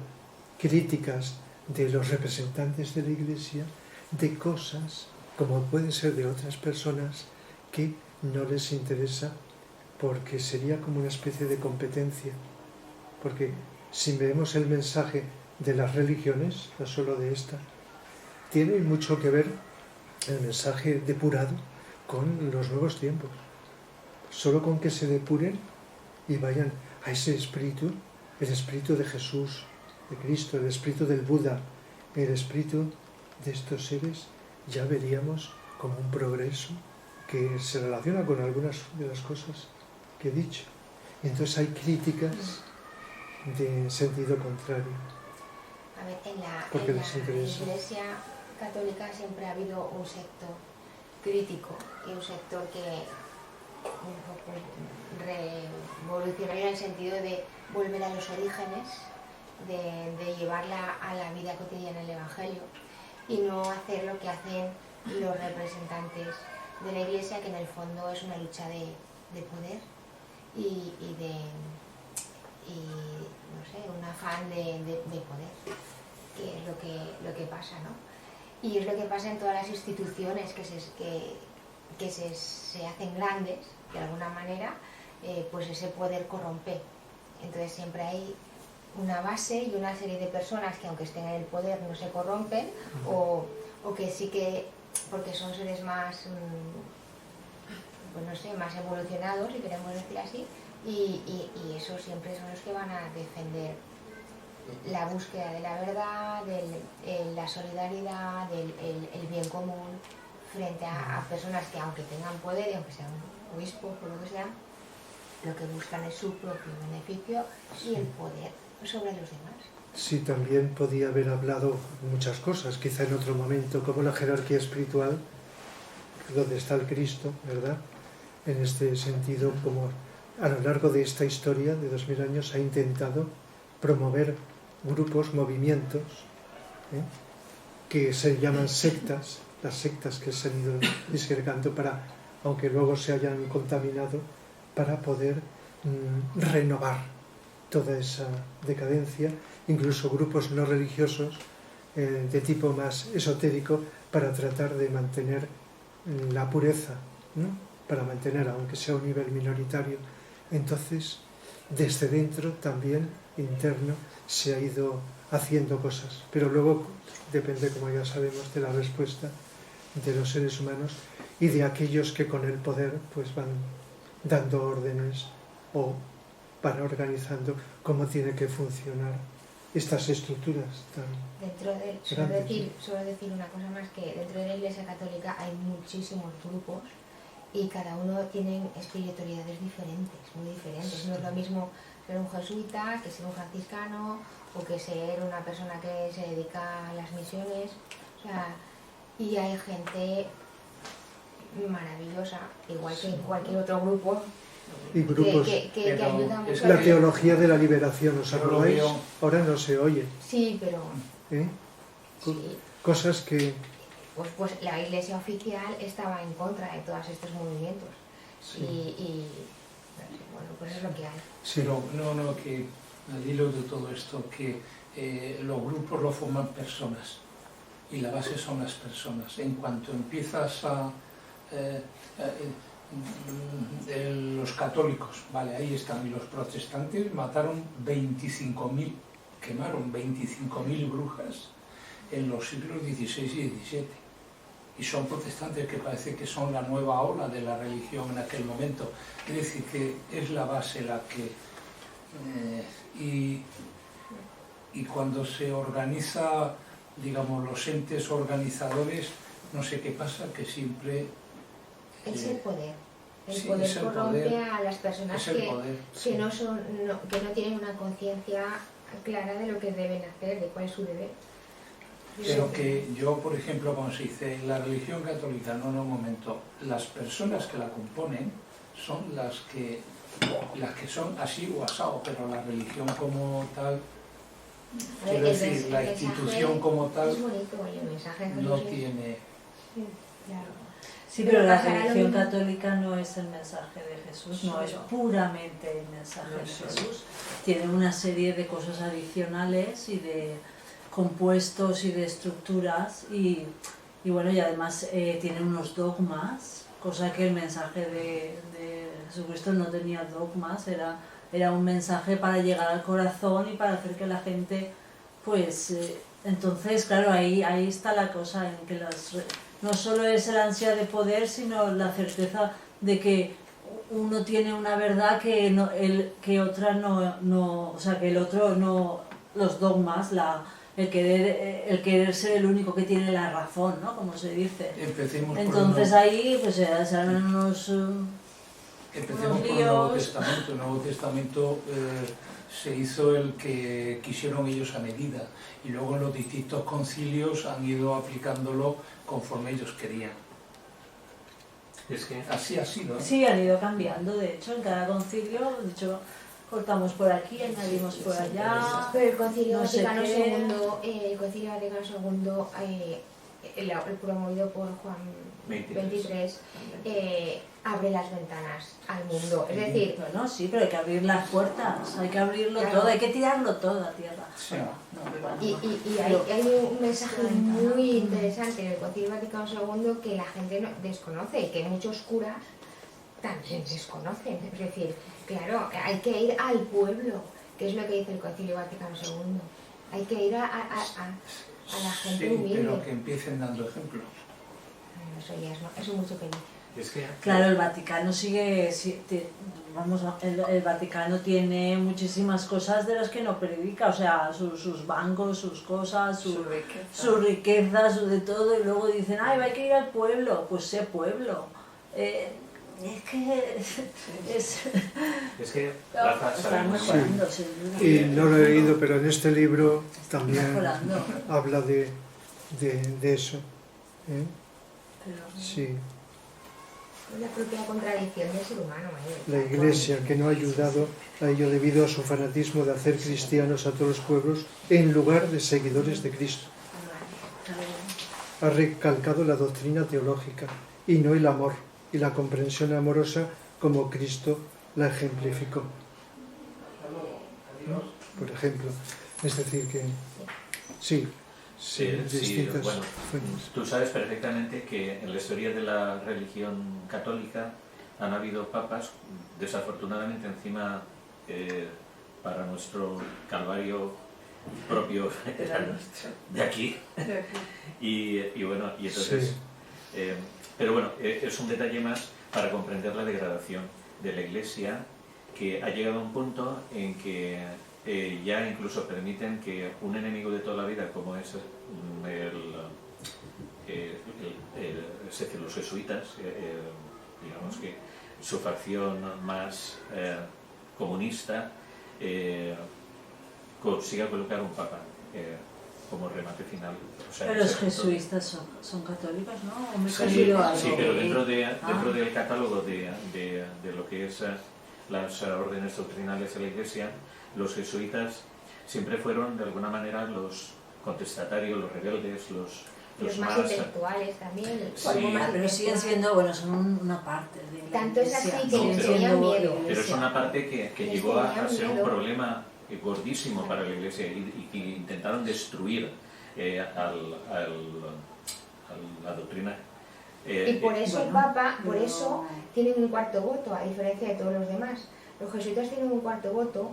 críticas de los representantes de la Iglesia de cosas, como pueden ser de otras personas, que no les interesa, porque sería como una especie de competencia. Porque si vemos el mensaje de las religiones, no solo de esta, tiene mucho que ver el mensaje depurado con los nuevos tiempos. Solo con que se depuren y vayan a ese espíritu, el espíritu de Jesús, de Cristo, el espíritu del Buda, el espíritu de estos seres, ya veríamos como un progreso que se relaciona con algunas de las cosas que he dicho. Y entonces hay críticas de sentido contrario. A ver, en Porque la les interesa. Iglesia católica siempre ha habido un sector crítico y un sector que un poco revolucionario en el sentido de volver a los orígenes, de llevarla a la vida cotidiana el Evangelio y no hacer lo que hacen los representantes de la Iglesia, que en el fondo es una lucha de poder y no sé, un afán de poder, que es lo que pasa, ¿no? Y es lo que pasa en todas las instituciones que se hacen grandes, de alguna manera, pues ese poder corrompe. Entonces siempre hay una base y una serie de personas que aunque estén en el poder no se corrompen, o que sí que, porque son seres más, pues no sé, más evolucionados, si queremos decir así, y esos siempre son los que van a defender la búsqueda de la verdad, la solidaridad, el bien común, frente a personas que aunque tengan poder y aunque sean obispos o lo que sea, lo que buscan es su propio beneficio y el poder sobre los demás. Sí, también podía haber hablado muchas cosas, quizá en otro momento, como la jerarquía espiritual, donde está el Cristo, ¿verdad? En este sentido, como a lo largo de esta historia de 2000 años ha intentado promover grupos, movimientos, que se llaman sectas, las sectas que se han ido disgregando para, aunque luego se hayan contaminado, para poder renovar toda esa decadencia, incluso grupos no religiosos de tipo más esotérico, para tratar de mantener la pureza, ¿no? Para mantener, aunque sea un nivel minoritario. Entonces, desde dentro también, interno, se ha ido haciendo cosas, pero luego depende, como ya sabemos, de la respuesta de los seres humanos y de aquellos que con el poder pues van dando órdenes o van organizando cómo tiene que funcionar estas estructuras tan Dentro de, grandes. solo decir una cosa más, que dentro de la Iglesia Católica hay muchísimos grupos y cada uno tiene espiritualidades diferentes, muy diferentes. No es lo mismo ser un jesuita que ser un franciscano o que ser una persona que se dedica a las misiones. O sea, y hay gente maravillosa, igual que en cualquier otro grupo, Y grupos. que ayuda mucho. es La teología de la liberación, ¿os Yo lo acordáis? veo- Ahora no se oye. Sí, pero ¿Eh? sí. Cosas que... Pues la Iglesia oficial estaba en contra de todos estos movimientos. Sí. Y bueno, pues es lo que hay. Sí. Pero no, que al hilo de todo esto, que los grupos lo forman personas y la base son las personas. En cuanto empiezas a... los católicos, vale, ahí están, y los protestantes mataron 25.000, quemaron 25.000 brujas en los siglos XVI y XVII. Y son protestantes que parece que son la nueva ola de la religión en aquel momento. Es decir, que es la base la que... y cuando se organiza, digamos, los entes organizadores, no sé qué pasa, que siempre... Es el poder. El sí, poder es el corrompe poder, a las personas es el poder. que no tienen una conciencia clara de lo que deben hacer, de cuál es su deber. Pero que yo, por ejemplo, como se dice, en la religión católica, no, un momento, las personas que la componen son las que son así o asado, pero la religión como tal, quiero decir, la institución como tal, Es bonito, oye, el mensaje de no Jesús es- tiene... Sí, claro. Sí, pero la pasará lo religión mismo. católica no es el mensaje de Jesús, no es puramente el mensaje de Jesús. Tiene una serie de cosas adicionales y de compuestos y de estructuras y bueno, y además tiene unos dogmas, cosa que el mensaje de Jesucristo no tenía dogmas, era un mensaje para llegar al corazón y para hacer que la gente, pues, entonces, claro, ahí está la cosa, en que no solo es el ansia de poder, sino la certeza de que uno tiene una verdad que otra no, o sea, que el otro no, los dogmas, el querer ser el único que tiene la razón, ¿no? Como se dice. Empecemos Entonces ahí pues se harán unos Empecemos por el Nuevo Testamento. El Nuevo Testamento se hizo el que quisieron ellos a medida y luego en los distintos concilios han ido aplicándolo conforme ellos querían. Es que Así ha sido, ¿eh? Sí, han ido cambiando, de hecho, en cada concilio, de hecho, cortamos por aquí, añadimos por allá. Pero el Concilio No sé Vaticano qué. II, el Concilio Vaticano II, el promovido por Juan 23, abre las ventanas al mundo. Es decir, Bueno, sí, pero hay que abrir las puertas, hay que abrirlo Claro. todo, hay que tirarlo todo a tierra. Sí. y hay un mensaje muy interesante en el Concilio Vaticano II que la gente no desconoce y que muchos curas también desconocen. Es decir, claro, hay que ir al pueblo, que es lo que dice el Concilio Vaticano II. Hay que ir a la gente Sí, humilde. pero que empiecen dando ejemplo. Eso ya es mucho pedir. es que Claro, el Vaticano el Vaticano tiene muchísimas cosas de las que no predica, o sea, sus bancos, sus cosas, su riqueza, su de todo, y luego dicen, ay, hay que ir al pueblo, pues sé pueblo. Es que es que está sabemos mejorando, Sí. seguro. Y no lo he leído, pero en este libro también Mejorando, habla de eso. ¿Eh? pero- Sí. Es la propia contradicción del ser humano, Manuel. La Iglesia, que no ha ayudado a ello debido a su fanatismo de hacer cristianos a todos los pueblos en lugar de seguidores de Cristo. Ha recalcado la doctrina teológica y no el amor y la comprensión amorosa como Cristo la ejemplificó. ¿No? Por ejemplo, es decir que sí, Sí, distintas bueno, fuentes. tú sabes perfectamente que en la historia de la religión católica han habido papas, desafortunadamente encima para nuestro calvario propio de aquí. Y bueno, y entonces... Sí. Pero bueno, es un detalle más para comprender la degradación de la Iglesia que ha llegado a un punto en que ya incluso permiten que un enemigo de toda la vida, como es es decir, los jesuitas, digamos que su facción más comunista, consiga colocar un papa como remate final. O sea, pero los jesuitas son católicos, ¿no? ¿O me he sí, perdido algo? sí, pero dentro del catálogo de lo que es las órdenes doctrinales de la Iglesia, los jesuitas siempre fueron de alguna manera los contestatarios, los rebeldes, los más intelectuales también. Sí, pero siguen siendo, bueno, son una parte de la Tanto es Iglesia, así que les tenían siendo miedo. Iglesia. pero es una parte que Les llegó a tenían ser un miedo. problema gordísimo para la Iglesia y que intentaron destruir a la doctrina. Y por eso el bueno, Papa, por pero- eso tienen un cuarto voto, a diferencia de todos los demás. Los jesuitas tienen un cuarto voto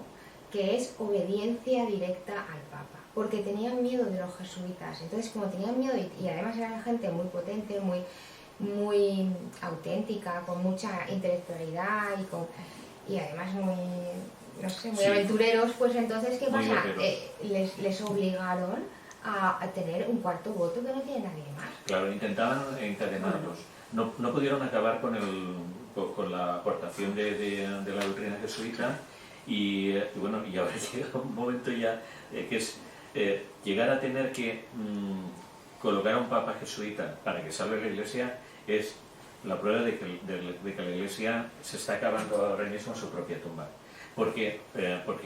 que es obediencia directa al Papa, porque tenían miedo de los jesuitas. Entonces, como tenían miedo, y además eran gente muy potente, muy auténtica, con mucha intelectualidad y además muy, no sé, muy Sí. aventureros, pues entonces, ¿qué Muy pasa? guerreros. Les obligaron a tener un cuarto voto que no tiene nadie más. Claro, intentaban encadenarlos. No pudieron acabar con la aportación de la doctrina jesuita y bueno, y ahora llega un momento ya que es llegar a tener que colocar a un papa jesuita para que salve la Iglesia es la prueba de que la Iglesia se está acabando ahora mismo su propia tumba. Porque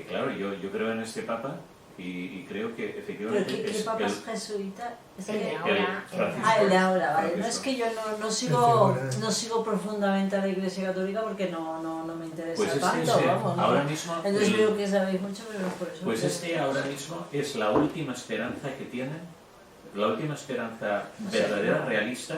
claro, yo creo en este papa y creo que ¿Pero efectivamente qué es papa es jesuita? Es El de que- ahora, Francisco. Ah, el de ahora, vale. No Francisco. es que yo no El de sigo, ahora. no sigo profundamente a la Iglesia Católica porque no me interesa Pues este tanto, vamos. ¿no? ahora mismo Entonces veo que sabéis mucho, pero por eso... pues creo este que- ahora mismo es la última esperanza que tienen, la última esperanza verdadera, realista,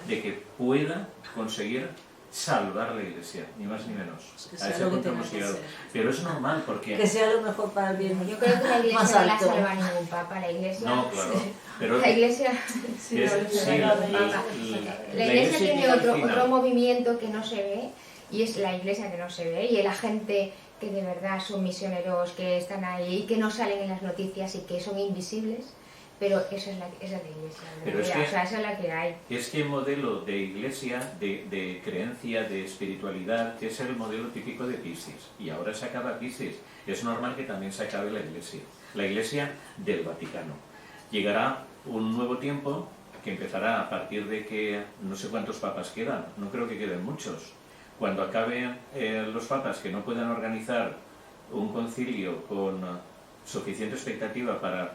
de que pueda conseguir salvar la Iglesia, ni más ni menos. Pues que A sea ese lo que punto tenga hemos que llegado. ser. Pero es normal porque... Que sea lo mejor para el bien. Yo creo que la Iglesia Más no la alto. salva ningún papa, la Iglesia... No, claro. Pero La Iglesia... Sí, es- no, sí, no, la- no, la- no, la- La Iglesia tiene llega al otro final. movimiento que no se ve, y es la Iglesia que no se ve, y la gente que de verdad son misioneros, que están ahí, que no salen en las noticias y que son invisibles, pero esa es la Iglesia, de Pero es verdad, que- o sea, esa es la que hay. Este modelo de iglesia, de creencia, de espiritualidad, que es el modelo típico de Piscis. Y ahora se acaba Piscis. Es normal que también se acabe la iglesia del Vaticano. Llegará un nuevo tiempo que empezará a partir de que no sé cuántos papas quedan, no creo que queden muchos. Cuando acaben los papas que no puedan organizar un concilio con suficiente expectativa para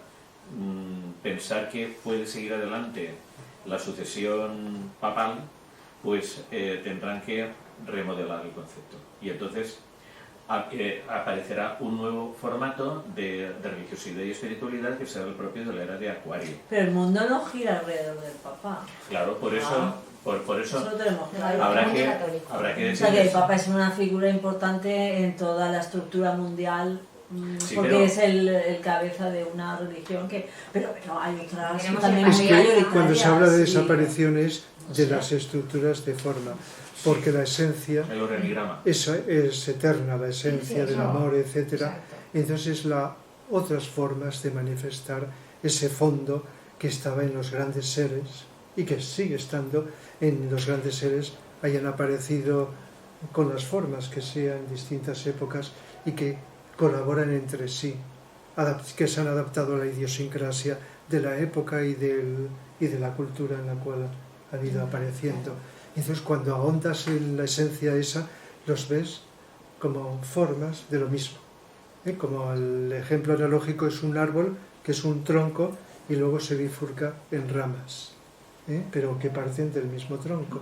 pensar que puede seguir adelante la sucesión papal, pues tendrán que remodelar el concepto. Y entonces aparecerá un nuevo formato de religiosidad y espiritualidad que será el propio de la era de Acuario. Pero el mundo no gira alrededor del Papa. Claro, por eso, por Eso eso lo tenemos claro. habrá Muy que, católico. habrá que O sea que el decirles- Papa es una figura importante en toda la estructura mundial, Sí, porque pero- es el cabeza de una religión que... Pero hay otras Tenemos también el Es muy que mayoritarias, cuando se habla de sí. desapariciones de Sí. las estructuras de forma, porque la esencia el organigrama. es eterna, la esencia Sí, del eso. amor, etcétera. Exacto. Entonces otras formas de manifestar ese fondo que estaba en los grandes seres y que sigue estando en los grandes seres hayan aparecido con las formas que sean en distintas épocas y que colaboran entre sí, que se han adaptado a la idiosincrasia de la época y de la cultura en la cual han ido apareciendo. Entonces, cuando ahondas en la esencia esa, los ves como formas de lo mismo. Como el ejemplo analógico es un árbol que es un tronco y luego se bifurca en ramas, pero que parten del mismo tronco.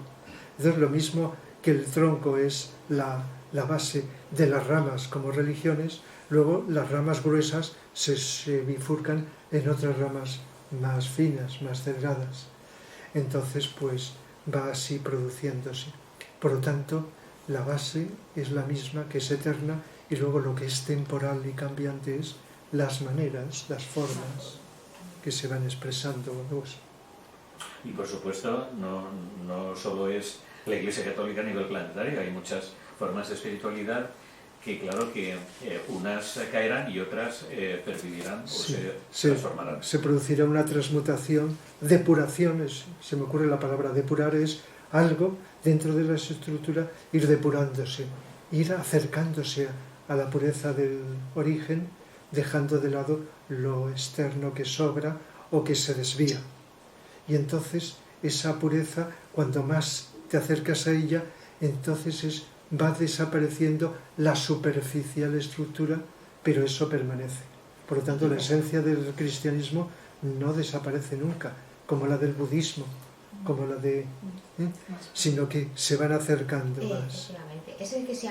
Entonces, lo mismo que el tronco es la base de las ramas como religiones, luego las ramas gruesas se bifurcan en otras ramas más finas, más delgadas. Entonces, pues va así produciéndose. Por lo tanto, la base es la misma, que es eterna, y luego lo que es temporal y cambiante es las maneras, las formas que se van expresando. Pues, Y por supuesto, no solo es la Iglesia Católica a nivel planetario, hay muchas formas de espiritualidad que claro que unas caerán y otras pervivirán o Sí, se transformarán. se producirá una transmutación, depuración, se me ocurre la palabra depurar, es algo dentro de la estructura ir depurándose, ir acercándose a la pureza del origen, dejando de lado lo externo que sobra o que se desvía. Y entonces esa pureza, cuando más te acercas a ella, entonces va desapareciendo la superficial estructura, pero eso permanece. Por lo tanto, la esencia del cristianismo no desaparece nunca, como la del budismo, como la de... sino que se van acercando más. Efectivamente. Es el que si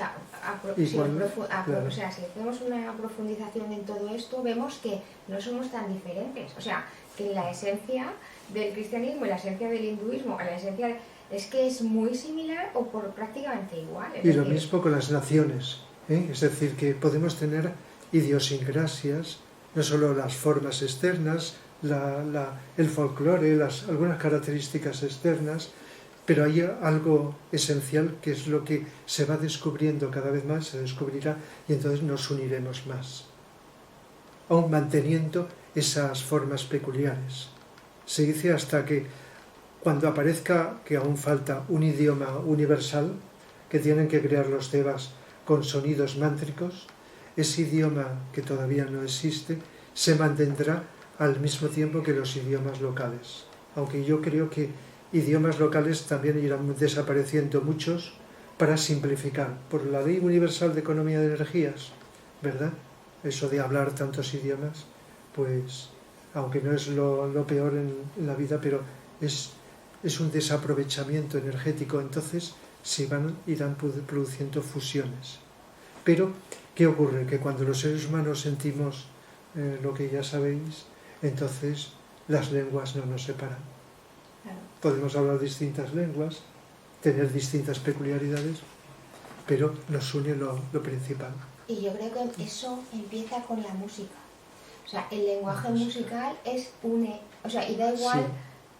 hacemos una profundización en todo esto, vemos que no somos tan diferentes. O sea, que la esencia del cristianismo y la esencia del hinduismo, la esencia es que es muy similar o prácticamente igual. Y lo mismo con las naciones, ¿eh? Es decir, que podemos tener idiosincrasias, no solo las formas externas, el folclore, algunas características externas, pero hay algo esencial que es lo que se va descubriendo cada vez más, se descubrirá, y entonces nos uniremos más, aún manteniendo esas formas peculiares. Se dice hasta que cuando aparezca que aún falta un idioma universal, que tienen que crear los devas con sonidos mántricos, ese idioma que todavía no existe se mantendrá al mismo tiempo que los idiomas locales. Aunque yo creo que idiomas locales también irán desapareciendo muchos para simplificar. Por la Ley Universal de Economía de Energías, ¿verdad? Eso de hablar tantos idiomas, pues, aunque no es lo peor en la vida, pero es un desaprovechamiento energético, entonces irán produciendo fusiones. Pero, ¿qué ocurre? Que cuando los seres humanos sentimos lo que ya sabéis, entonces las lenguas no nos separan. Claro. Podemos hablar distintas lenguas, tener distintas peculiaridades, pero nos une lo principal. Y yo creo que eso empieza con la música. O sea, el lenguaje musical o sea, y da igual, Sí.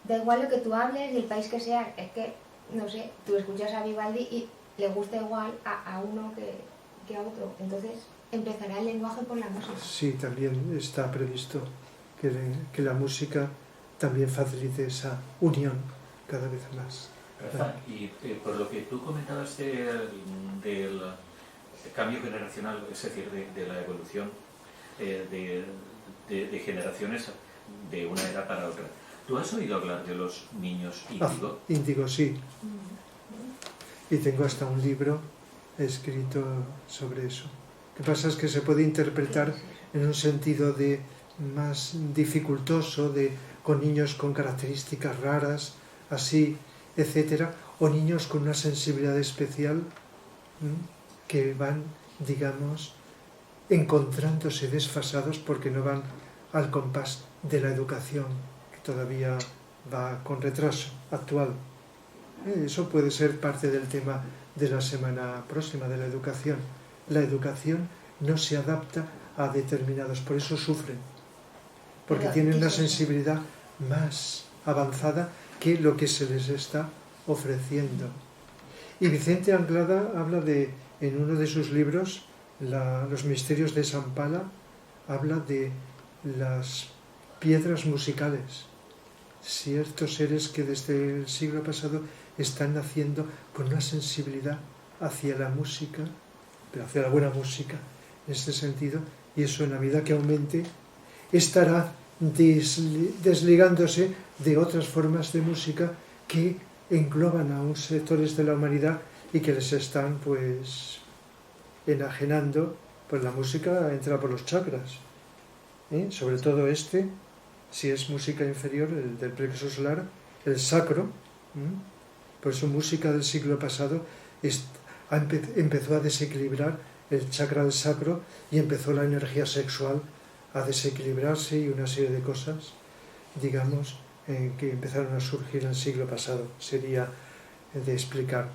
Da igual lo que tú hables del país que sea, es que, no sé, tú escuchas a Vivaldi y le gusta igual a uno que a otro. Entonces empezará el lenguaje por la música. Sí, también está previsto que la música también facilite esa unión cada vez más. Rafa, y por lo que tú comentabas del cambio generacional, es decir, de la evolución de generaciones de una era para otra, ¿tú has oído hablar de los niños índigo? Índigo, sí. Y tengo hasta un libro escrito sobre eso. Lo que pasa es que se puede interpretar en un sentido más dificultoso, con niños con características raras, así, etcétera, o niños con una sensibilidad especial que van, digamos, encontrándose desfasados porque no van al compás de la educación, que todavía va con retraso actual. Eso puede ser parte del tema de la semana próxima, de la educación. La educación no se adapta a determinados, por eso sufren, porque tienen una sensibilidad más avanzada que lo que se les está ofreciendo. Y Vicente Anglada habla en uno de sus libros, Los misterios de Shambhala, habla de las piedras musicales, ciertos seres que desde el siglo pasado están naciendo con una sensibilidad hacia la música, pero hacia la buena música, en este sentido, y eso en la medida que aumente estará desligándose de otras formas de música que engloban a unos sectores de la humanidad y que les están pues enajenando. Pues la música entra por los chakras, sobre todo si es música inferior, el del plexo solar, el sacro. Por eso música del siglo pasado empezó a desequilibrar el chakra del sacro y empezó la energía sexual a desequilibrarse y una serie de cosas, digamos, que empezaron a surgir en el siglo pasado, sería de explicar.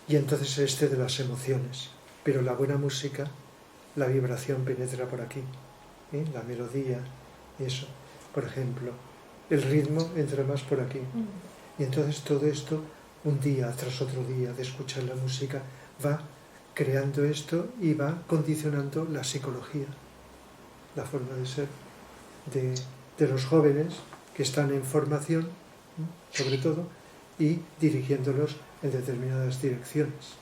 Y entonces de las emociones. Pero la buena música, la vibración penetra por aquí, la melodía, eso. Por ejemplo, el ritmo entra más por aquí. Y entonces todo esto, un día tras otro día de escuchar la música, va creando esto y va condicionando la psicología, la forma de ser de los jóvenes que están en formación, sobre todo, y dirigiéndolos en determinadas direcciones.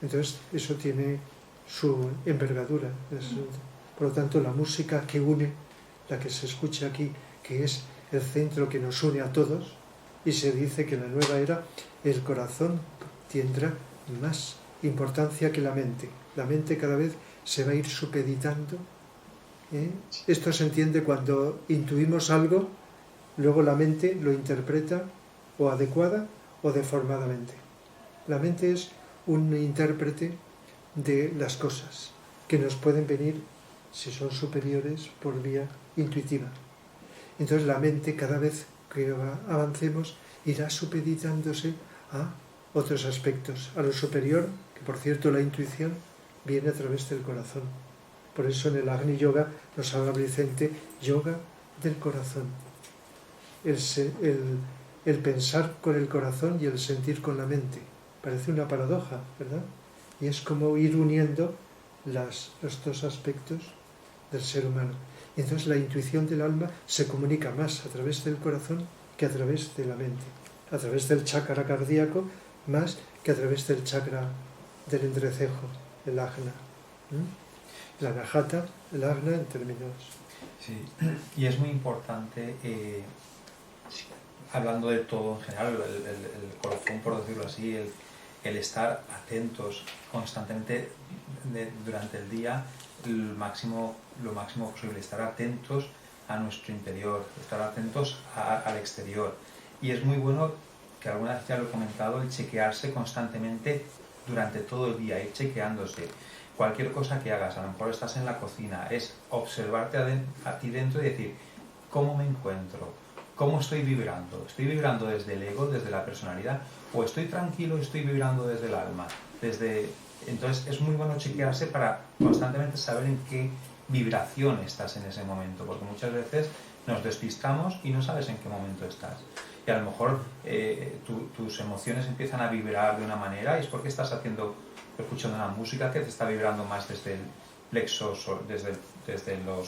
Entonces, eso tiene su envergadura. Por lo tanto, la música que une, la que se escucha aquí, que es el centro que nos une a todos, y se dice que en la nueva era el corazón tendrá más importancia que la mente. La mente cada vez se va a ir supeditando. Esto se entiende cuando intuimos algo, luego la mente lo interpreta o adecuada o deformadamente. La mente es un intérprete de las cosas que nos pueden venir, si son superiores, por vía intuitiva. Entonces la mente, cada vez que avancemos, irá supeditándose a otros aspectos, a lo superior, que por cierto la intuición viene a través del corazón. Por eso en el Agni Yoga nos habla Vicente, yoga del corazón. El pensar con el corazón y el sentir con la mente. Parece una paradoja, ¿verdad? Y es como ir uniendo los dos aspectos del ser humano. Y entonces la intuición del alma se comunica más a través del corazón que a través de la mente. A través del chakra cardíaco más que a través del chakra del entrecejo, el ajna. La anahata, el ajna en términos... Sí, y es muy importante, hablando de todo en general, el corazón, por decirlo así, el estar atentos constantemente durante el día, lo máximo posible, estar atentos a nuestro interior, estar atentos al exterior. Y es muy bueno, que alguna vez ya lo he comentado, el chequearse constantemente durante todo el día, ir chequeándose. Cualquier cosa que hagas, a lo mejor estás en la cocina, es observarte a ti dentro y decir, ¿cómo me encuentro? ¿Cómo estoy vibrando? ¿Estoy vibrando desde el ego, desde la personalidad? ¿O estoy tranquilo y estoy vibrando desde el alma? Entonces es muy bueno chequearse para constantemente saber en qué vibración estás en ese momento, porque muchas veces nos despistamos y no sabes en qué momento estás. Y a lo mejor tus emociones empiezan a vibrar de una manera y es porque estás escuchando una música que te está vibrando más desde el plexo, desde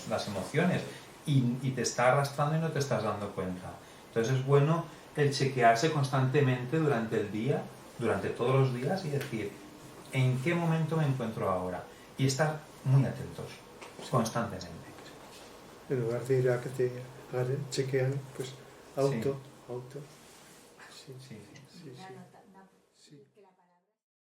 las emociones, y te está arrastrando y no te estás dando cuenta. Entonces es bueno el chequearse constantemente durante el día, durante todos los días, y decir, ¿en qué momento me encuentro ahora? Y estar muy atentos, constantemente. En lugar de ir a que te chequean, pues auto. Sí. Sí.